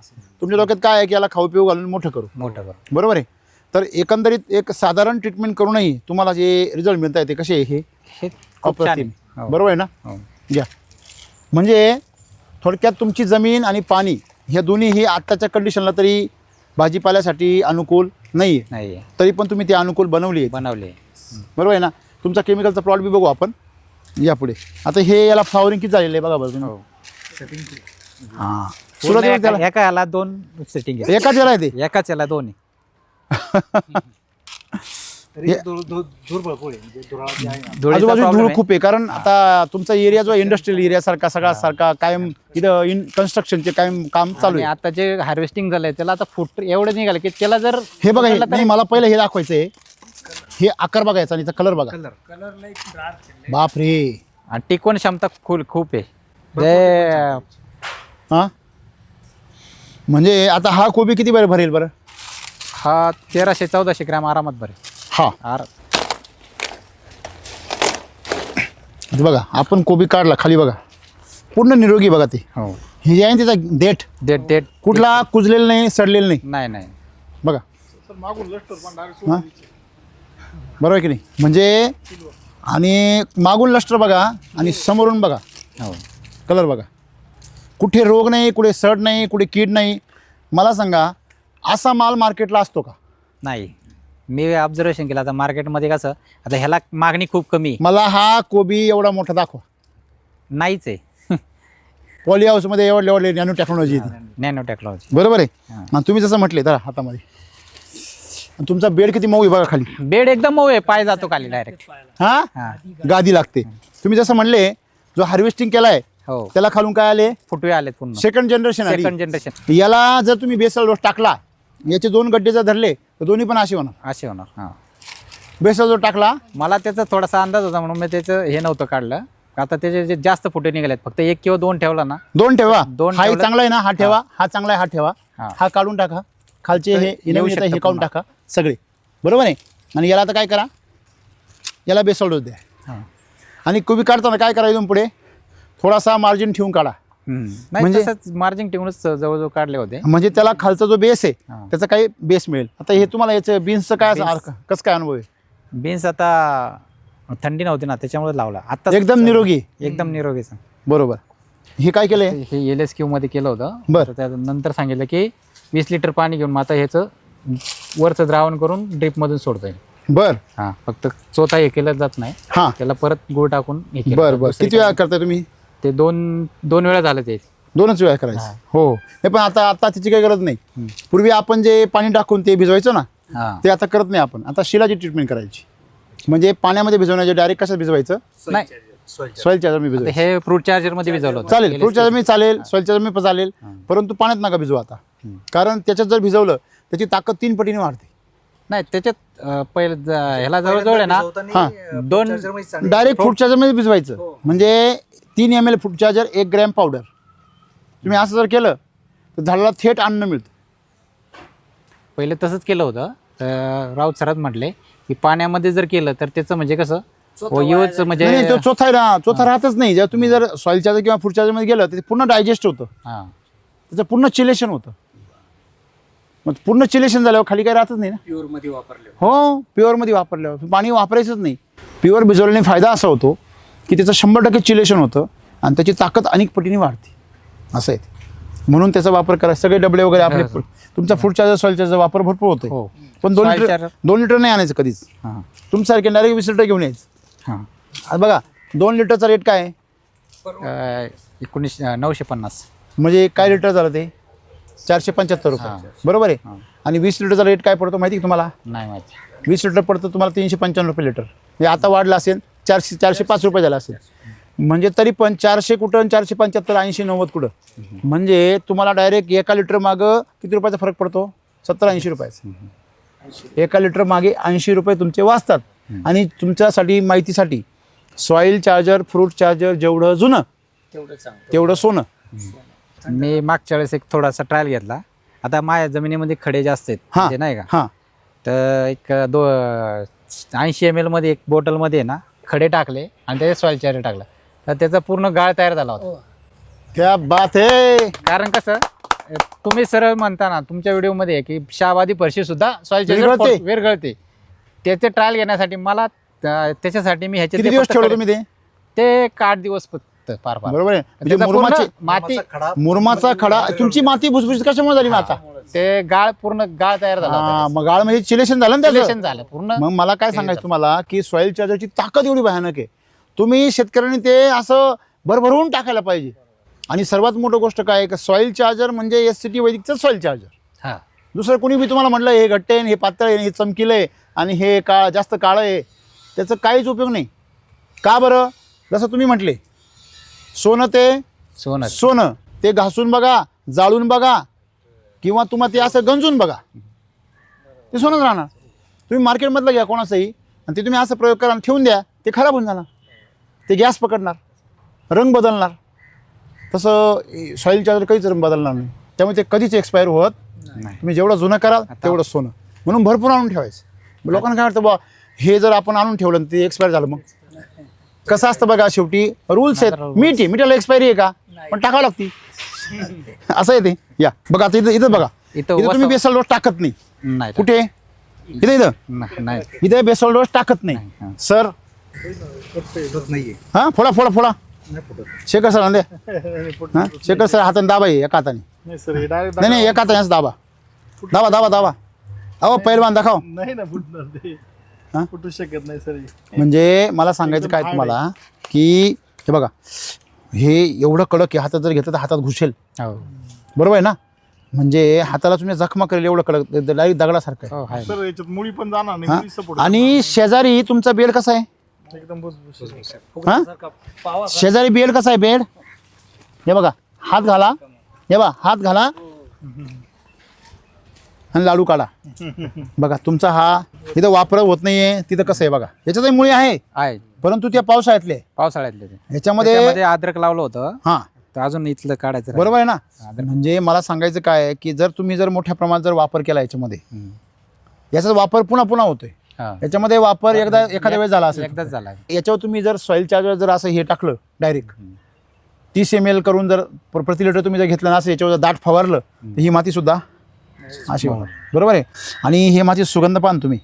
तुमच्या डोक्यात काय आहे की याला खाऊ पिऊ घालून मोठं करू, मोठं बरोबर. बरोबर आहे? तर एकंदरीत एक साधारण ट्रीटमेंट करूनही तुम्हाला जे रिझल्ट मिळत आहे ते कसे आहे, हे हे खूप छान अप्रतिम. आहे. हो. बरोबर आहे ना? हो. घ्या. म्हणजे थोडक्यात तुमची जमीन आणि पाणी हे दोन्ही ही आत्ताच्या कंडिशनला तरी भाजीपाल्यासाठी अनुकूल नाही आहे, नाही तरी पण तुम्ही ते अनुकूल बनवली आहे, बनवले. बरोबर आहे ना? तुमचा केमिकलचा प्लॉट बी बघू आपण या पुढे. आता हे याला फ्लावरिंग किती झालेलं आहे बघा बरं तुम्ही. हो. हां, सुरुवातीला त्याला एका याला 2 सेटिंग आहे. एकाच याला आहे ते. एकाच याला 2 तरी धूळ आजूबाजूला धूळ खूप आहे, कारण आता तुमचा एरिया जो इंडस्ट्रियल एरिया सारखा सगळा सारखा कायम इथं कन्स्ट्रक्शनचे कायम काम चालू आहे. आता जे हार्वेस्टिंग झालंय त्याला आता फूट एवढं निघालं की त्याला जर हे बघा, नाही मला पहिलं हे दाखवायचं आहे. हे आकार बघायचा आणि कलर बघा. बाप रे. आणि टिकवण क्षमता खूप आहे. ते हां, म्हणजे आता हा कोबी किती बरं भरेल बरं? हा 1300-1400 ग्रॅम आरामात भरेल. हा, बघा आपण कोबी काढला, खाली बघा पूर्ण निरोगी बघा. ते हो. हे जे आहे त्याचा देठ देठ कुठला कुजलेलं नाही, सडलेलं नाही नाही बघा. हां, बरोबर आहे की नाही? म्हणजे आणि मागून लष्टर बघा आणि समोरून बघा, हो. कलर बघा, कुठे रोग नाही, कुठे सड नाही, कुठे कीड नाही. मला सांगा, असा माल मार्केटला असतो का? नाही. मी ऑब्झर्वेशन केलं आता मार्केटमध्ये कसं, आता ह्याला मागणी खूप कमी. मला हा कोबी एवढा मोठा दाखवा. नाहीच आहे. पॉली हाऊसमध्ये एवढले नॅनो टेक्नॉलॉजी येते, नॅनो टेक्नॉलॉजी. बरोबर आहे? हां. आणि तुम्ही जसं म्हटले तर हातामध्ये आणि तुमचा बेड किती मऊ आहे बघा खाली. बेड एकदम मऊ आहे, पाय जातो खाली डायरेक्ट. हां, हां. गादी लागते. तुम्ही जसं म्हणले, जो हार्वेस्टिंग केलाय हो. त्याला खालून काय आले? फुटवे आलेत पुन्हा. सेकंड जनरेशन आली. Second generation. याला जर तुम्ही बेसल डोस टाकला, याचे 2 गड्डे जर धरले तर दोन्ही पण असे होणार. असे होणार. हां. बेसल डोस टाकला, मला त्याचा थोडासा अंदाज होता म्हणून मी त्याचं हे नव्हतं काढलं, आता त्याचे जे जास्त फुटे निघालेत फक्त 1 किंवा 2 ठेवला ना. 2 ठेवा. दोन हाही ठेवलं. चांगला आहे ना, हा ठेवा. हा चांगला आहे, हा ठेवा. हा. हा काढून टाका. खालचे हे येऊ नवीन येतं हे शकतं काढून पुन्हा. टाका सगळे. बरोबर आहे. आणि याला आता काय करा, याला बेसल डोस द्या. हा. आणि कोबी काढताना काय करायचं पुढे थोडासा मार्जिन ठेवून काढा. नाही म्हणजे- तसंच मार्जिन ठेवूनच जवळजवळ काढले होते. म्हणजे त्याला खालचा जो बेस आहे हा. त्याचा काही बेस मिळेल. आता हे तुम्हाला याचं बीन्सचं काय असं कसं काय अनुभव आहे? बीन्स आता थंडी नव्हती ना त्याच्यामुळे लावला. आता एकदम निरोगी. एकदम निरोगीचं. बरोबर. हे काय केलंय? हे LSQ मध्ये केलं होतं. बरं. तर त्यानंतर सांगितलं की 20 लिटर पाणी घेऊन मग आता ह्याचं वरचं द्रावण करून ड्रीप मधून सोडतोय. बर. हा फक्त चोथा हे केलं जात नाही. हा. त्याला परत गुळ टाकून हे केलं. बर बर. दुसरी किती वेळा काय- करताय तुम्ही? ते दोन वेळा झालं ते. 2च वेळा करायचं. हो. हे पण आता त्याची काही गरज नाही. पूर्वी आपण जे पाणी टाकून ते भिजवायचो ना, हा ते आता करत नाही आपण. आता शिलाची ट्रीटमेंट करायची. म्हणजे पाण्यामध्ये भिजवण्याचे डायरेक्ट कशात भिजवायचं? नाही सॉइल चार्जर मी आता भिजवायचं. हे फ्रूट चार्जर मध्ये भिजवलं होतं. चालेल. फ्रूट चार्जर मी चालेल, सॉइल चार्जर मी पण चालेल, परंतु पाण्यात नका भिजवा आता. कारण त्याच्यात जर भिजवलं त्याची ताकद 3 पटीने वाढते. नाही त्याच्यात पहिलं ह्याला जवळजवळ आहे ना हा. 2 डायरेक्ट फ्रूट चार्जरमध्ये भिजवायचं. म्हणजे 3 ml fruit charger 1 gram powder. तुम्ही असं जर केलं तर झाडाला थेट अन्न मिळतं. पहिले तसंच केलं होतं. तर राऊत सरात म्हटले की पाण्यामध्ये जर केलं तर त्याचं म्हणजे कसं यूज म्हणजे नाही तो चोथा आहे ना, चोथा राहतच नाही. जेव्हा तुम्ही जर सॉइल चार्जर किंवा फ्रूट चार्जरमध्ये गेलं तर ते पूर्ण डायजेस्ट होतं. हा त्याचं पूर्ण चिलेशन होतं. मग पूर्ण चिलेशन झाल्यावर खाली काही राहतच नाही ना. प्युअर मध्ये वापरले. हो. प्युअरमध्ये वापरल्यावर पाणी वापरायचंच नाही. प्युअर भिजवल्याने फायदा असा होतो की त्याचं 100% चिलेशन होतं आणि त्याची ताकद अनेक पटीने वाढते. असं आहे ते. म्हणून त्याचा वापर करा. सगळे डबले वगैरे आपले तुमचा फ्रूट चार्जर सॉइल चार्जर वापर भरपूर होतो. हो. पण 2 Soil लिटर charger. 2 लिटर नाही आणायचं कधीच. हा तुमच्यासारखे डायरेक्ट 20 लिटर घेऊन यायचं. हा आता बघा 2 लिटरचा रेट काय आहे? 950. म्हणजे काय लिटर झालं ते? 475 रुपये. बरोबर आहे. आणि 20 लिटरचा रेट काय पडतो माहिती आहे तुम्हाला? नाही माहिती. 20 लिटर पडतं तुम्हाला 355 रुपये लिटर. हे आता वाढलं असेल 405 रुपये झालं असेल. म्हणजे तरी पण 400 कुठं 475 80 90 कुठं. म्हणजे तुम्हाला डायरेक्ट 1 लिटर मागं किती रुपयाचा फरक पडतो? 70-80 रुपयाचा. 1 लिटर मागे 80 रुपये तुमचे वाचतात. आणि तुमच्यासाठी माहितीसाठी सॉइल चार्जर फ्रूट चार्जर जेवढं जुनं तेवढं चांगलं. तेवढं सोनं. मी मागच्या वेळेस एक थोडासा ट्रायल घेतला. आता माझ्या जमिनीमध्ये खडे जास्त आहेत हां म्हणजे नाही का. हां. तर एक 80 ml मध्ये एक बॉटलमध्ये ना खडे टाकले आणि त्याच्यात सॉइल चार्जर टाकला तर त्याचा पूर्ण गाळ तयार झाला होता. क्या बात आहे. कारण कसं तुम्ही सरळ म्हणता ना तुमच्या व्हिडिओमध्ये की शाबादी फरशी सुद्धा सॉइल विरघळते. चार्जर विरघळते. त्याचे ट्रायल घेण्यासाठी मला त्याच्यासाठी मी ह्याचे किती दिवस ठेवलं तुम्ही ते? ते 8 दिवस फक्त पार बरोबर आहे. म्हणजे त्याचा मुरमाची पूर्ण माती मुरमाचा खडा तुमची माती भुसभुशीत कशामुळे झाली मग आता? ते गाळ पूर्ण गाळ तयार झाला हा, मग गाळ म्हणजे चिलेशन झालं ना त्याचं. Relation झालं पूर्ण. मग मला काय सांगायचं तुम्हाला की सॉइल चार्जरची ताकद एवढी भयानक आहे. तुम्ही शेतकऱ्यांनी ते असं भरभरून टाकायला पाहिजे. आणि सर्वात मोठी गोष्ट काय आहे की सॉइल चार्जर म्हणजे SCT वैदिकचं सॉइल चार्जर. हा दुसरं कोणी बी तुम्हाला म्हटलं हे घट्ट आहे हे पातळ आहे हे चमकीलं आहे आणि हे जास्त काळं आहे त्याचं काहीच उपयोग नाही. का बरं? जसं तुम्ही म्हटले सोनं ते घासून बघा जाळून बघा किंवा तुम्हाला ते असं गंजून बघा ते सोनंच राहणार. तुम्ही मार्केटमधलं घ्या कोणाचंही आणि ते तुम्ही असं प्रयोग करा आणि ठेवून द्या ते खराब होऊन जाणार. ते गॅस पकडणार रंग बदलणार. तसं सॉइल चार्जर काहीच रंग बदलणार नाही. त्यामुळे ते कधीच एक्सपायर होत नाही. तुम्ही जेवढं जुनं कराल तेवढं सोनं. म्हणून भरपूर आणून ठेवायचं. लोकांना काय वाटतं बा हे जर आपण आणून ठेवलं ते एक्सपायर झालं मग कसं असतं बघा. शेवटी रूल्स आहेत. मीठ आहे मिठाला एक्सपायरी आहे का पण टाकावं लागते. असं आहे ते. या बघा आता इथं बघा इथं तुम्ही बेसल डोस टाकत नाही. नाही कुठे? इथं नाही इथे बेसल डोस टाकत नाही सर. हा फोडा फोडा फोडा. शेखर सर द्या. हा शेखर सर हाताने दाबा आहे एका हाताने. नाही नाही एका हाताने दाबा दाबा दाबा दाबा. अहो पहिलवान दाखव. नाही ना फुटणार ते. हा? फुटू शकत नाही सर. म्हणजे मला सांगायचं काय तुम्हाला की हे बघा हे एवढं कडक आहे. हातात जर घेतलं तर हातात घुसेल. बरोबर आहे ना. म्हणजे हाताला तुम्ही जखमा करेल एवढं कडक डायरेक्ट दगडासारखं आहे. सर याच्यात मुळी पण जाणार हा? नाही. सपोर्ट आणि शेजारी तुमचा बेड कसा आहे? एकदम भुसभुशीत. हा शेजारी बेड कसा आहे? बेड हे बघा हात घाला. हे बघा हात घाला आणि लाडू काढा. बघा तुमचा हा इथं वापर होत नाहीये तिथं कसं आहे बघा. याच्यातही मुळी आहे. परंतु त्या पावसाळ्यातले पावसाळ्यातले ते. ह्याच्यामध्ये त्याच्यामध्ये अद्रक लावलं होतं, हा तर अजून इथलं काढायचं बरोबर आहे ना. अद्रक. म्हणजे मला सांगायचं काय आहे की जर तुम्ही जर मोठ्या प्रमाणात जर वापर केला याच्यामध्ये, हम्म. याचा वापर पुन्हा पुन्हा होतोय. हा. याच्यामध्ये वापर एखाद्या वेळेस झाला असेल, एकदाच झाला. याच्यावर तुम्ही जर सॉइल चार्जर जर असं हे टाकलं डायरेक्ट 30 ml करून जर प्रति लिटर तुम्ही जर घेतलं ना, असं याच्यावर जर दाट फवारलं तर ही माती सुद्धा अशी होणार. बरोबर आहे. आणि हे माती सुगंध पाहा ना तुम्ही,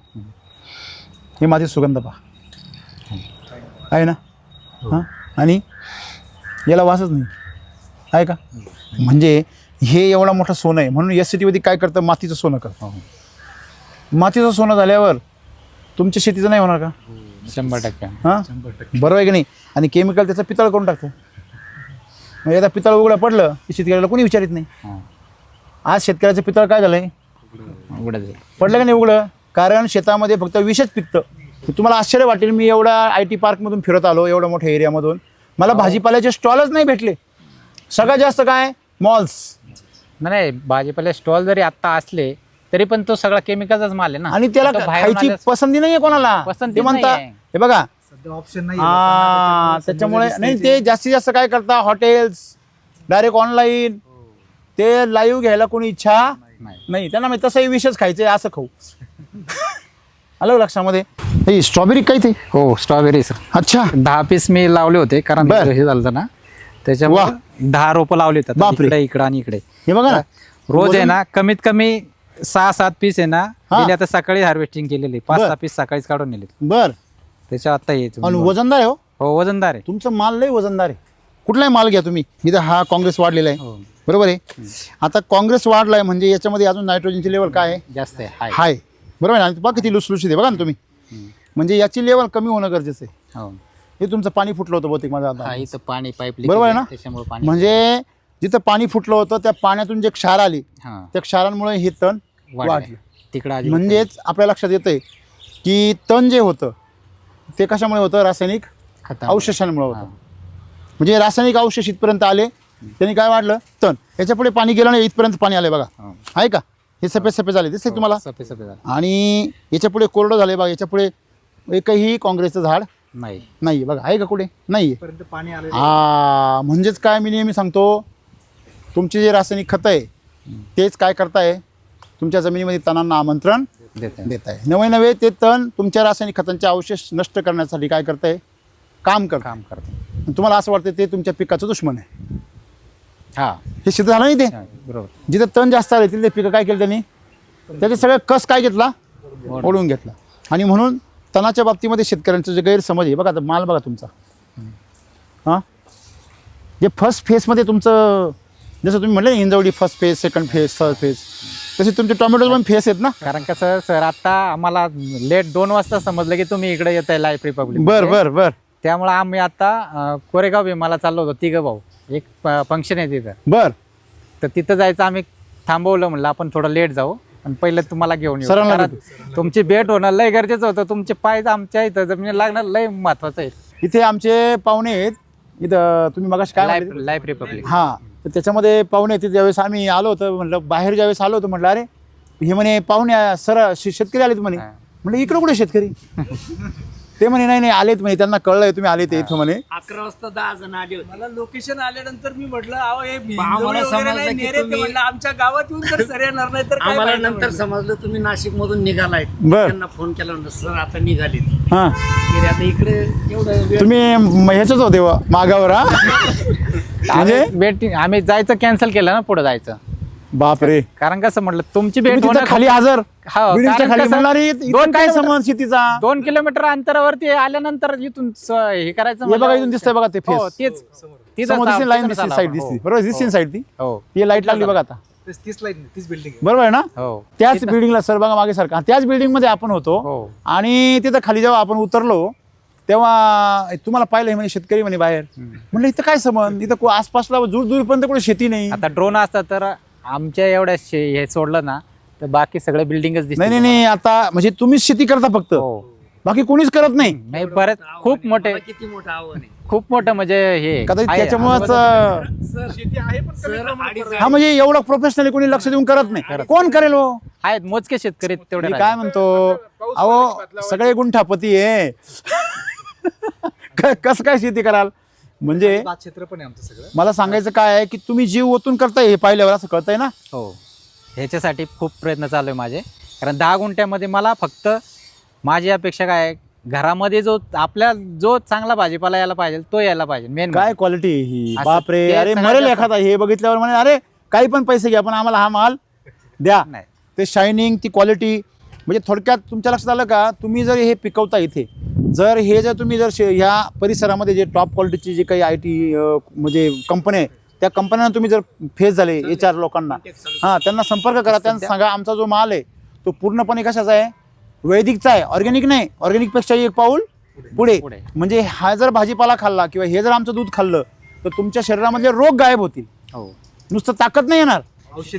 ही माती सुगंध पहा आहे ना. हां, आणि याला वासच नाही आहे का. म्हणजे हे एवढा मोठं सोनं आहे. म्हणून एस सी टी काय करतं, मातीचं सोनं करतं. मातीचं सोनं झाल्यावर तुमच्या शेतीचं नाही होणार का. 100%. हां, बरोबर आहे की नाही. आणि केमिकल त्याचं पितळ करून टाकतं. मग एकदा पितळ उघडं पडलं की शेतकऱ्याला कोणी विचारित नाही. हा. आज शेतकऱ्याचं पितळ काय झालंय, उघडं जाईल. पडलं का नाही उघडं. कारण शेतामध्ये फक्त विषच पिकतं. तुम्हाला आश्चर्य वाटेल, मी एवढा IT पार्कमधून फिरत आलो, एवढ्या मोठ्या एरियामधून, मला भाजीपाल्याचे स्टॉलच नाही भेटले. सगळ्यात जास्त काय मॉल्स. नाही, भाजीपाला स्टॉल जरी आता असले तरी पण तो सगळा केमिकलचाच माल आहे ना. आणि त्याला तो बाहेरून खायची आल्यास- पसंती नाहीये कोणाला. पसंतीच ते म्हणता नाहीये. हे बघा, ऑप्शन नाही त्याच्यामुळे नाही, ते जास्तीत जास्त काय करता, हॉटेल्स डायरेक्ट ऑनलाईन, ते लाईव्ह घ्यायला कोणी इच्छा नाही. त्यांना माहिती तसंही विषच खायचंय, असं खाऊ. आलं लक्षामध्ये. स्ट्रॉबेरी काय ते. हो, स्ट्रॉबेरी सर. अच्छा, 10 पीस मी लावले होते, कारण बर. हे झालं ना, त्याच्यामुळे 10 रोपं लावली होती. बापरे. इकडे आणि इकडे हे बघा ना, रोज आहे ना, कमीत कमी 6-7 पीस आहे ना. हा. गेले आता सकाळी हार्वेस्टिंग केलेली, 5-6 पीस सकाळीच काढून नेले. बर. त्याच्या आता येतो. आणि वजनदार आहे हो, हो, वजनदार आहे. तुमचं माल लय वजनदार आहे. कुठलाही माल घ्या तुम्ही. इथं हा काँग्रेस वाढलेला आहे, हो, बरोबर आहे. आता काँग्रेस वाढलाय म्हणजे याच्यामध्ये अजून नायट्रोजनची लेवल काय आहे, जास्त आहे. हाय. हाय. बरोबर आहे. आणि बघा किती लुसलुशीत आहे बघा ना तुम्ही. म्हणजे याची लेवल कमी होणं गरजेचं आहे. हो. हे तुमचं पाणी फुटलं होतं बहुतेक माझं हा, आता. इथं पाणी पाईप बरोबर आहे ना? त्याच्यामुळे पाणी. म्हणजे जिथं पाणी फुटलं होतं त्या पाण्यातून जे क्षार आली, हा, त्या क्षारांमुळे हे तण वाढलं. तिकडं आधी म्हणजेच आपल्या लक्षात येतंय की तण जे होतं ते कशामुळे होतं, रासायनिक खता अवशेषांमुळे होतं. म्हणजे रासायनिक अवशेष इथपर्यंत आले, त्यांनी काय वाढलं, तण. याच्या पुढे पाणी गेलं नाही, इथपर्यंत पाणी आले बघा, आहे का. हे सफेद सफेद झाले, दिसते तुम्हाला. सफेद सफेद झालं. आणि याच्या पुढे कोरडं झाले बघा. याच्या पुढे एकही काँग्रेसचं झाड नाही. नाही बघा, आहे का कुठे, नाही. पाणी आलं. म्हणजेच काय, मी नेहमी सांगतो, तुमचे जे रासायनिक खतं आहे तेच काय करताय, तुमच्या जमिनीमध्ये तणांना आमंत्रण देते. देत आहे. नवे नवे ते तण तुमच्या रासायनिक खतांचे अवशेष नष्ट करण्यासाठी काय करताय, काम करतो. तुम्हाला असं वाटतं ते तुमच्या पिकाचं दुश्मन आहे. हा, हे सिद्ध झालं नाही. ते हा, बरोबर. जिथे तण जास्त आले तिथे पिकं काय केलं त्यांनी, त्याचे सगळं कस काय घेतला, ओढून घेतला. आणि म्हणून तणाच्या बाबतीमध्ये शेतकऱ्यांचं जे गैरसमज आहे बघा. आता माल बघा तुमचा, हां, जे फर्स्ट फेजमध्ये तुमचं, जसं तुम्ही म्हटलं Hinjawadi first phase, second phase, third phase, तसे तुमचे टोमॅटो पण फेज आहेत ना. कारण कसं सर, आता आम्हाला लेट 2 वाजता समजलं की तुम्ही इकडे येत आहे लाईफ रिपब्लिक. बर बर बर. त्यामुळे आम्ही आता कोरेगाव भीमाला चाललो होतो, 3 भाऊ. एक फंक्शन आहे तिथं, बर. तर तिथं जायचं आम्ही थांबवलं. म्हणलं आपण थोडं लेट जाऊ आणि पहिलं तुम्हाला घेऊन येऊ, सरांना कारण तुमची भेट होणं लय गरजेचं होतं. तुमचे पाय आमच्या इथं जमिनी लागणं लय महत्वाचं आहे. इथे आमचे पाहुणे आहेत. इथं तुम्ही मगाशी काय म्हणले? Life Republic. हां, तर त्याच्यामध्ये पाहुणे आहेत. ज्यावेळेस आम्ही आलो होतो, म्हटलं बाहेर ज्यावेळेस आलो होतो, म्हटलं अरे हे म्हणे पाहुणे शेतकरी आलेत म्हणे. म्हटलं इकडं कुठे शेतकरी. ते म्हणे नाही आलेत म्हणे, त्यांना कळलंय तुम्ही आले ते इथं म्हणे. 11 वाजता 10 जण आले होते. मला लोकेशन आल्यानंतर मी म्हटलं अहो हे आम्हाला समजलं की तुम्ही- म्हणलं आमच्या गावात येऊन तर सर येणार नाही तर काय आम्हाला फायदा नंतर म्हणलं. समजलं तुम्ही नाशिक मधून निघालाय. बर. त्यांना फोन केला म्हणलं सर आता निघाले. हां, आता इकडे एवढं वेळ तुम्ही ह्याचंच होते व मागावर. हा म्हणजे भेट आम्ही जायचं कॅन्सल केलं ना, पुढे जायचं. बापरे. कारण कसं म्हटलं तुमची तुम्ही भेट तिथं होणं खाली हजर, हो, बिल्डिंगच्या कारण खाली कसं, म्हणणार इथं 2 काय किलोमीटर- संबंध शेतीचा. 2 किलोमीटर अंतरावरती आल्यानंतर इथून हे करायचं हे बघा म्हणलं- इथून दिसतंय बघा ते हो, फेस. तेच तिथंच समोर दिसते, लाईन तिथंच दिसते, आला साईड आपण. दिसते, हो, बरोबर दिसते साईड ती. हो, ती लाईट लागली बघा आता, 30 लाईन 30 बिल्डिंग बरोबर आहे ना. हो, त्याच बिल्डिंगला सर बघा मागे सारखा, त्याच बिल्डिंग मध्ये आपण होतो. हो. आणि तिथं खाली जेव्हा आपण उतरलो तेव्हा तुम्हाला पाहिलं म्हणे शेतकरी म्हणे बाहेर. म्हणलं इथं काय संबंध, इथं आसपासला दूरपर्यंत कुठे शेती नाही. आता ड्रोन असतात तर आमच्या एवढ्या हे सोडलं ना तर बाकी सगळे बिल्डिंगच दिसते. नाही नाही, आता म्हणजे तुम्हीच शेती करता फक्त, हो. बाकी कोणीच करत नाही. नाही, बरेच खूप मोठे, मला किती मोठं आव्हान आहे. खूप मोठं म्हणजे हे कदाचित आहे. त्याच्यामुळेच शेती आहे पण कमी सर प्रमाणात. 2.5 हा म्हणजे एवढं प्रोफेशनली कोणी लक्ष देऊन करत नाही. कोण करेल हो. आहेत मोजके शेतकरी तेवढे मी राहिले. काय म्हणतो, अहो सगळे गुंठापती आहे. कसं काय शेती कराल? म्हणजे भात क्षेत्र पण आहे आमचं सगळं. मला सांगायचं काय आहे की तुम्ही जीव ओतून करताय हे पाहिल्यावर असं कळतंय ना. हो, ह्याच्यासाठी खूप प्रयत्न चालू आहे माझे. कारण 10 गुंठ्यामध्ये मला फक्त माझी अपेक्षा काय आहे, घरामध्ये जो चांगला भाजीपाला यायला पाहिजे तो यायला पाहिजे. मेन काय क्वालिटी ही, असं बापरे. ते अरे सगळ्यात मरेल जास्त. एखादा हे बघितल्यावर म्हणे अरे काही पण पैसे घ्या पण आम्हाला हा माल द्या. नाही. ते शायनिंग, ती क्वालिटी. म्हणजे थोडक्यात तुमच्या लक्षात आलं का, तुम्ही जर हे पिकवता इथे, जर तुम्ही ह्या परिसरामध्ये जे टॉप क्वालिटीची जे काही IT म्हणजे कंपन्या आहे, त्या कंपन्यांना तुम्ही जर फेस झाले HR लोकांना, हां, त्यांना संपर्क करा. त्यांना सांगा आमचा जो माल आहे तो पूर्णपणे कशाचा आहे, वैदिकचा आहे, ऑर्गॅनिक नाही. ऑर्गॅनिकपेक्षाही एक पाऊल पुढे. म्हणजे हा जर भाजीपाला खाल्ला किंवा हे जर आमचं दूध खाल्लं तर तुमच्या शरीरामधले रोग गायब होतील. हो, नुसतं ताकद नाही येणार.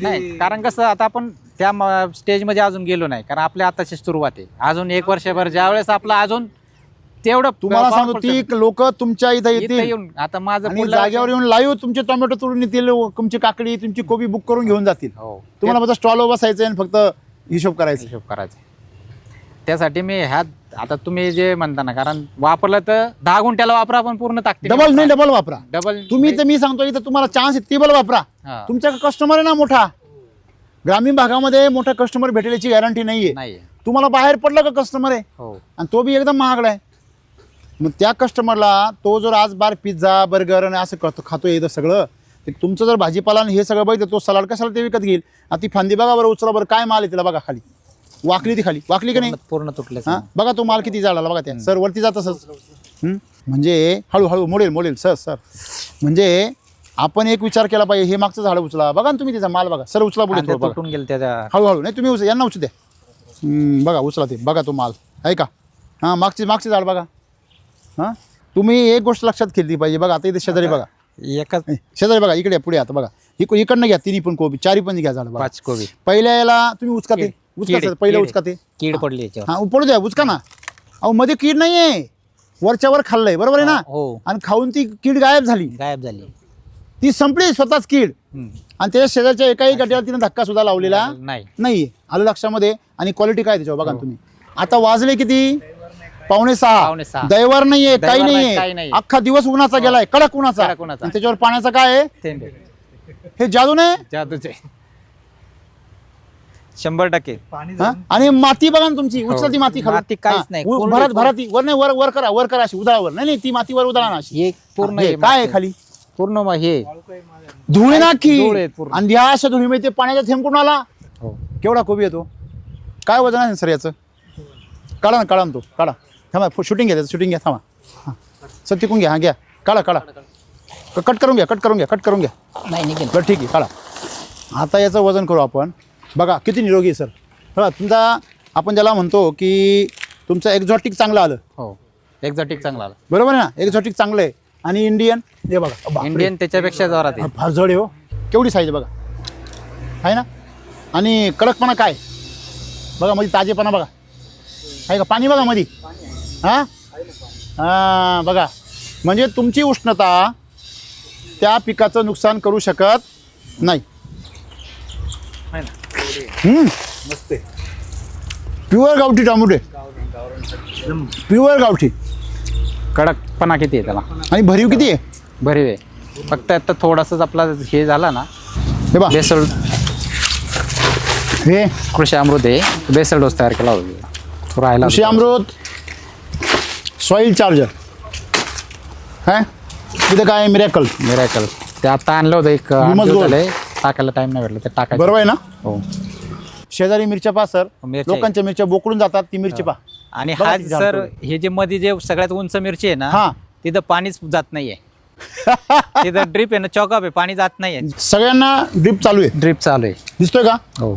नाही. कारण कसं आता आपण त्या स्टेजमध्ये अजून गेलो नाही. कारण आपल्या आताची सुरुवात आहे. अजून 1 वर्षभर ज्यावेळेस आपलं अजून तेवढं तुम्हाला सांगतो ती लोक तुमच्या इथं इथं येतील येऊन आता माझं आणि पुढलं जागेवर येऊन लाईव्ह तुमचे टोमॅटो तोडून येतील, तुमची काकडी, तुमची कोबी बुक करून घेऊन जातील. हो, तुम्हाला फक्त स्टॉलवर बसायचं आणि फक्त हिशोब करायचा. हिशोब करायचा. त्यासाठी मी आता तुम्ही जे म्हणता ना, कारण वापरलं तर 10 गुंठ्याला वापरा, पण पूर्ण ताकद डबल वापरा. डबल तुम्ही तर मी सांगतो इथं तुम्हाला चान्स आहे, टिबल वापरा. हा. तुमचा कस्टमर आहे ना मोठा, ग्रामीण भागामध्ये मोठा कस्टमर भेटण्याची गॅरंटी नाहीये. नाही. तुम्हाला बाहेर पडलं का कस्टमर आहे, हो, आणि तो बी एकदम महागडा आहे. मग त्या कस्टमरला तो जर आज बार पिझ्झा बर्गर आणि असं खातोय इथं सगळं, ते तुमचं जर भाजीपाला आणि हे सगळं बघितलं, तो सलाड कशाला ते विकत घेईल. आता ती फांदी बघा बरं, उचला बरं, काय माल आहे तिला बघा, खाली वाकली, ती खाली वाकली की नाही, पूर्ण तुटले. हां बघा तो माल किती झाला बघा, त्या सर वरती जात असंच. म्हणजे हळूहळू मोडेल सर. म्हणजे आपण एक विचार केला पाहिजे, हे मागचं झाड उचला बघा ना तुम्ही, त्याचा माल बघा, सर उचला पुढे बघा, तुटून गेले त्याच्या. हळूहळू नाही तुम्ही यांना उचू द्या. बघा उचला ते, बघा तो माल आहे का. हां मागचे झाड बघा. हां तुम्ही एक गोष्ट लक्षात घेतली पाहिजे. बघा आता इथे शेजारी बघा, एकाच शेजारी बघा, इकडे पुढे आता बघा, इकडनं घ्या, तिन्ही पण कोबी, चारी पण घ्या झाड. 5 कोबी. पहिल्या याला तुम्ही उचका ते, कीड पहिलं उचका ते, कीड पडली याच्यावर. हां पडू द्या, उचका ना. अहो मध्ये कीड नाहीये, वरच्यावर खाल्लंय, बरोबर आहे ना. हो, आणि खाऊन ती कीड गायब झाली, गायब झाली. ती संपली स्वतःच कीड. आणि त्याच्या शेजारच्या एकाही गट्याला तिने धक्का सुद्धा लावलेला नाही. आलं लक्षामध्ये. आणि क्वालिटी काय त्याच्यावर बघा तुम्ही. आता वाजले किती, 5:45. दैवार नाहीये, काही नाहीये, अख्खा दिवस उन्हाचा गेलाय, कडक उन्हाचा. आणि त्याच्यावर पाण्याचा काय आहे, हे जादू नाही, जादूचे 100%. हां? आणि माती बघा ना तुमची, उचला ती माती माती काहीच नाही. भरात वर नाही, वर करा अशी उदाळावर, नाही ती माती वर उदाळा ना अशी. हे पूर्ण हे काय आहे खाली, पूर्ण हे धुळे नाखी. धूळ आहे पूर्ण. आणि ह्या अशा धुळीमध्ये ते पाण्याचा थेंब कुठून आला. हो. केवढा कोबी येतो, काय वजन आहे सर याचं, काढा ना तो काढा. थांबा शूटिंग घ्या, त्याचं शूटिंग घ्या, थांबा. हां सर तिकून घ्या, हां घ्या, काढा कट करून घ्या. नाही निघेल. बरं ठीक आहे, काढा. आता याचं वजन करू आपण. बघा किती निरोगी सर. बघा तुमचा, आपण ज्याला म्हणतो की तुमचं एक्झॉटिक चांगलं आलं. हो, एक्झॉटिक चांगला आला. बरोबर आहे ना, एक्झॉटिक चांगलं आहे. आणि इंडियन हे बघा, बापरे. इंडियन त्याच्यापेक्षा जोरात आहे. फार जड आहे हो, केवढी साईज बघा, आहे ना. आणि कडकपणा काय बघा, मध्ये ताजेपणा बघा, आहे का, पाणी बघा मध्ये. हां बघा, म्हणजे तुमची उष्णता त्या पिकाचं नुकसान करू शकत नाही. मस्त आहे. प्युअर गावठी टोमॅटो, प्युअर गावठी. कडकपणा किती आहे त्याला, आणि भरीव किती आहे, भरीव आहे. फक्त आता थोडासाच आपला हे झाला ना, हे बघा बेसल हे कृषी अमृत आहे, बेसल डोस तयार केला होता राहिला. कृषी अमृत सॉईल चार्जर काय, तिथं काय मिरॅकल ते आता आणलं होतं, एक टाकायला टाइम नाही भेटला, ते टाकायचं. बरोबर आहे ना. हो. शेजारी मिरच्या पहा सर, मिरच्या लोकांच्या मिरच्या बोकडून जातात, ती मिरची पहा. आणि बघा हा किती झाड सर, तोडलं. हे जे मध्ये जे सगळ्यात उंच मिरची आहे ना, हां. तिथं पाणीच जात नाहीये. तिथं ड्रिप आहे ना, चॉकअप आहे, पाणी जात नाहीये. सगळ्यांना ड्रिप चालू आहे, ड्रिप चालू आहे. दिसतोय का, हो.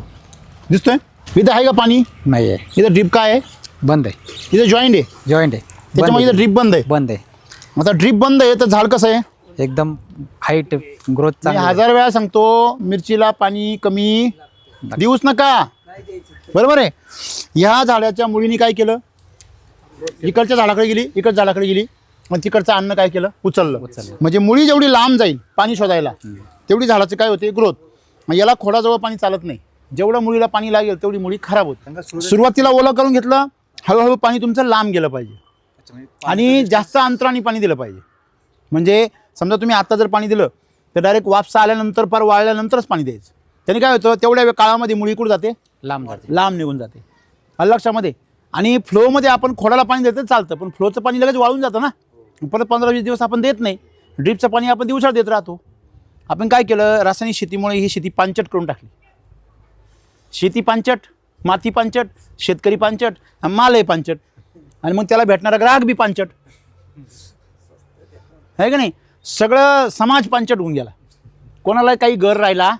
दिसतोय. इथं आहे का पाणी, नाहीये, इथं ड्रिप काय आहे, बंद आहे. इथं जॉईंट आहे, जॉईंट आहे, त्याच्यामुळे इथं ड्रिप बंद आहे. बंद आहे. आता ड्रिप बंद आहे तर झाड कसं आहे, एकदम हाईट ग्रोथ मी 1000 वेळा सांगतो, मिरचीला पाणी कमी देऊच नका, बरोबर आहे. ह्या झाडाच्या मुळीने काय केलं, इकडच्या झाडाकडे गेली, इकडच्या झाडाकडे गेली, मग तिकडचं अन्न काय केलं, उचललं. म्हणजे मुळी जेवढी लांब जाईल पाणी शोधायला, तेवढी झाडाचं काय होते, ग्रोथ. मग याला खोडाजवळ पाणी चालत नाही, जेवढं मुळीला पाणी लागेल तेवढी मुळी खराब होते. सुरुवातीला ओलं करून घेतलं, हळूहळू पाणी तुमचं लांब गेलं पाहिजे. आणि जास्त अंतराने पाणी दिलं पाहिजे. म्हणजे समजा तुम्ही आता जर पाणी दिलं तर डायरेक्ट वापसा आल्यानंतर पार वाळल्यानंतरच पाणी द्यायचं. त्याने काय होतं, तेवढ्या काळामध्ये मुळी कुठं जाते, लांब जाते. लांब निघून जाते. आलं लक्षामध्ये. आणि फ्लोमध्ये आपण खोडाला पाणी देतं चालतं, पण फ्लोचं पाणी लगेच वाळून जातं ना. परत 15-20 दिवस आपण देत नाही. ड्रीपचं पाणी आपण दिवसात देत राहतो. आपण काय केलं, रासायनिक शेतीमुळे ही शेती पांचट करून टाकली. शेती पांचट, माती पांचट, शेतकरी पांचट, मालही पांचट, आणि मग त्याला भेटणारा ग्राहक बी पांचट आहे का नाही. सगळं समाज पांचट होऊन गेला, कोणाला काही घर राहिला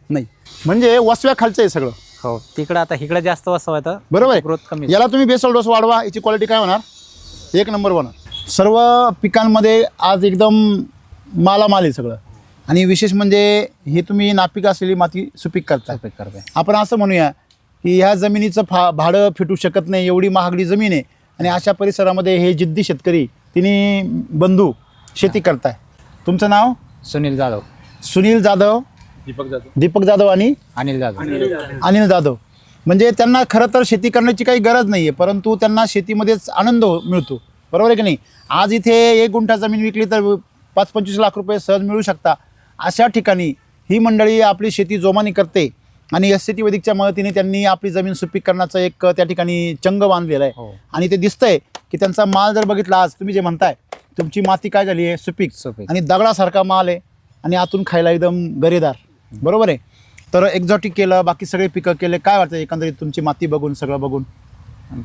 नाही. म्हणजे वसव्या खालचं आहे सगळं. हो, तिकडं आता इकडे जास्त वसव येतं, बरोबर ग्रोथ आहे. कमी. याला तुम्ही बेसल डोस वाढवा, याची क्वालिटी काय होणार, 1 नंबर होणार. सर्व पिकांमध्ये आज एकदम मालामाल आहे सगळं. आणि विशेष म्हणजे हे तुम्ही नापीक असलेली माती सुपीक करता. आपण असं म्हणूया की ह्या जमिनीचं भाडं फिटू शकत नाही, एवढी महागडी जमीन आहे. आणि अशा परिसरामध्ये हे जिद्दी शेतकरी तिन्ही बंधू शेती करताय. तुमचं नाव? सुनील जाधव. सुनील जाधव, दीपक जाधव आणि अनिल जाधव. अनिल जाधव. म्हणजे त्यांना खरं तर शेती करण्याची काही गरज नाही आहे, परंतु त्यांना शेतीमध्येच आनंद मिळतो. बरोबर आहे की नाही. आज इथे 1 गुंठा जमीन विकली तर 5-25 लाख रुपये सहज मिळू शकता. अशा ठिकाणी ही मंडळी आपली शेती जोमाने करते. आणि SCT वैदिकच्या मदतीने त्यांनी आपली जमीन सुपीक करण्याचा एक त्या ठिकाणी चंग बांधलेला आहे. आणि ते दिसतंय की त्यांचा माल जर बघितला, आज तुम्ही जे म्हणताय तुमची माती काय झाली आहे, सुपीक, आणि दगडासारखा माल आहे आणि आतून खायला एकदम गरेदार. बरोबर आहे. तर एक्झॉटिक केलं, बाकी सगळे पिकं केले. काय वाटतं एकंदरीत तुमची माती बघून, सगळं बघून?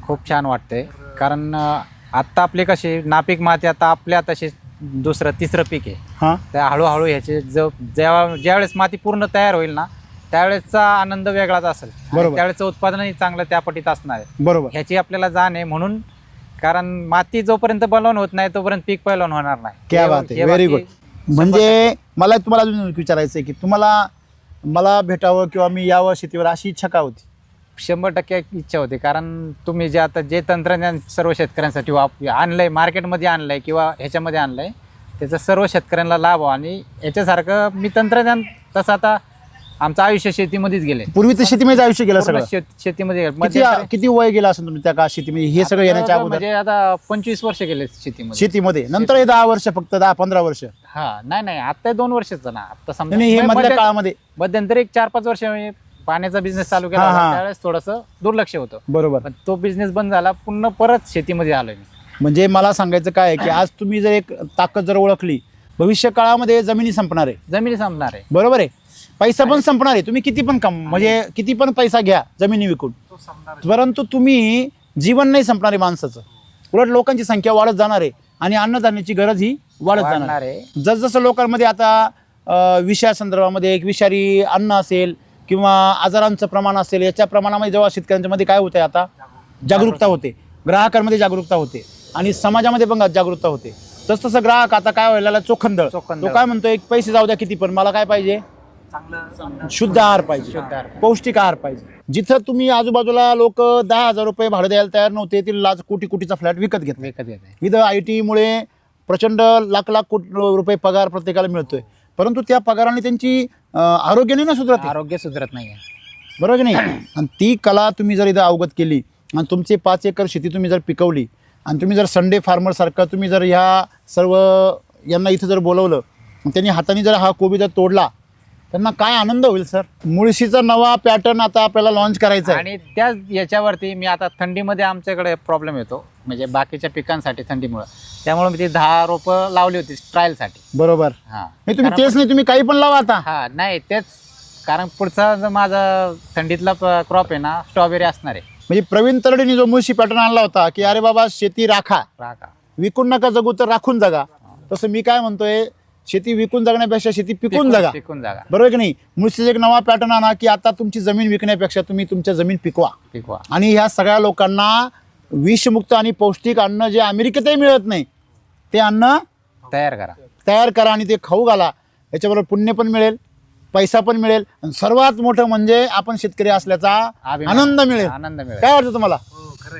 खूप छान वाटते. कारण आत्ता आपले कसे नापीक माती, आता आपल्या तसे 2-3 पीक आहे. हां, त्या हळूहळू ह्याचे ज्यावेळेस माती पूर्ण तयार होईल ना, त्यावेळेसचा आनंद वेगळाच असेल. बरोबर. त्यावेळेसचं उत्पादनही चांगलं त्या पटीत असणार आहे. बरोबर. ह्याची आपल्याला जाण आहे. म्हणून कारण माती जोपर्यंत बलवान होत नाही तोपर्यंत पीक पैलवान होणार नाही. क्या बात आहे, व्हेरी गुड. म्हणजे मला तुम्हाला अजून विचारायचं आहे की तुम्हाला मला भेटावं किंवा मी यावं शेतीवर, अशी इच्छा का होती? 100% इच्छा होती. कारण तुम्ही जे आता जे तंत्रज्ञान सर्व शेतकऱ्यांसाठी आणलंय, मार्केटमध्ये आणलंय किंवा ह्याच्यामध्ये आणलंय, त्याचा सर्व शेतकऱ्यांना लाभ व्हावा. आणि याच्यासारखं मी तंत्रज्ञान तसं आता आमचं आयुष्य शेतीमध्येच गेलंय. पूर्वी तर शेतीमध्ये आयुष्य गेलं सगळं. शेतीमध्ये गेलं. किती वय गेलं असेल तुम्ही त्या शेतीमध्ये, हे सगळं येण्याच्या अगोदर? म्हणजे आता 25 वर्ष गेले शेतीमध्ये. नंतर हे 10 वर्ष, फक्त 10-15 वर्ष? हा, नाही आता 2 वर्षाचं ना. आता समजा नाही, हे मधल्या काळामध्ये मध्यंतरी 4-5 वर्ष पाण्याचा बिझनेस चालू केला होता, त्यावेळेस थोडंसं दुर्लक्ष होतं. बरोबर. पण तो बिझनेस बंद झाला, पुन्हा परत शेतीमध्ये आलोय मी. म्हणजे मला सांगायचं काय आहे की आज तुम्ही जर एक ताकद जर ओळखली, भविष्य काळामध्ये जमिनी संपणार आहे. जमिनी संपणार आहे. बरोबर आहे. पैसा पण संपणार आहे. तुम्ही किती पण म्हणजे किती पण पैसा घ्या जमिनी विकून, परंतु तुम्ही जीवन नाही संपणार आहे माणसाचं. उलट लोकांची संख्या वाढत जाणार आहे आणि अन्नधान्याची गरज ही वाढत जाणार आहे. जसजसं लोकांमध्ये आता विषया संदर्भामध्ये एक विषारी अन्न असेल किंवा आजारांचं प्रमाण असेल, याच्या प्रमाणामध्ये जेव्हा शेतकऱ्यांच्या मध्ये काय होतंय, आता जागरूकता होते, ग्राहकांमध्ये जागरूकता होते आणि समाजामध्ये पण जागरूकता होते. तसतसं ग्राहक आता काय व्हायला चोखंदळ. तो काय म्हणतोय, पैसे जाऊ द्या किती पण, मला काय पाहिजे, शुद्ध आहार पाहिजे, पौष्टिक आहार पाहिजे. जिथं तुम्ही आजूबाजूला लोक 10,000 रुपये भाडं द्यायला तयार नव्हते, ते कोटी-कोटीचा फ्लॅट विकत घेतला. इथं IT मुळे प्रचंड लाख कोटी रुपये पगार प्रत्येकाला मिळतोय, परंतु त्या पगाराने त्यांची आरोग्य नाही ना सुधरत. आरोग्य सुधरत नाही. बरोबर की नाही. आणि ती कला तुम्ही जर इथं अवगत केली आणि तुमची 5 एकर शेती तुम्ही जर पिकवली आणि तुम्ही जर संडे फार्मर सारखं तुम्ही जर ह्या सर्व यांना इथं जर बोलवलं, त्यांनी हाताने जर हा कोबी जर तोडला, त्यांना काय आनंद होईल सर. मुळशीचा नवा पॅटर्न आता आपल्याला लॉन्च करायचा आहे. आणि त्याच याच्यावरती मी आता थंडीमध्ये आमच्याकडे प्रॉब्लेम येतो, म्हणजे बाकीच्या पिकांसाठी थंडीमुळे, त्यामुळे मी ती 10 रोपं लावली होती ट्रायलसाठी. बरोबर. हा, नाही तुम्ही तेच नाही, तुम्ही काही पण लावा आता. हा, नाही तेच, कारण पुढचा जो माझा थंडीतला क्रॉप आहे ना, स्ट्रॉबेरी असणार आहे. म्हणजे प्रवीण तरडेंनी जो मुळशी पॅटर्न आणला होता की अरे बाबा शेती राखा, विकून नका जगू तर राखून जगा, तसं मी काय म्हणतोय, शेती विकून जगण्यापेक्षा शेती पिकून जगा. बरोबर की नाही. मुळशीचा एक नवा पॅटर्न आणा की आता तुमची जमीन विकण्यापेक्षा तुम्ही तुमच्या जमीन पिकवा. आणि ह्या सगळ्या लोकांना विषमुक्त आणि पौष्टिक अन्न जे अमेरिकेतही मिळत नाही, ते अन्न तयार करा आणि ते खाऊ घाला. याच्याबरोबर पुण्य पण मिळेल, पैसा पण मिळेल, आणि सर्वात मोठं म्हणजे आपण शेतकरी असल्याचा आनंद मिळेल. काय वाटतं तुम्हाला?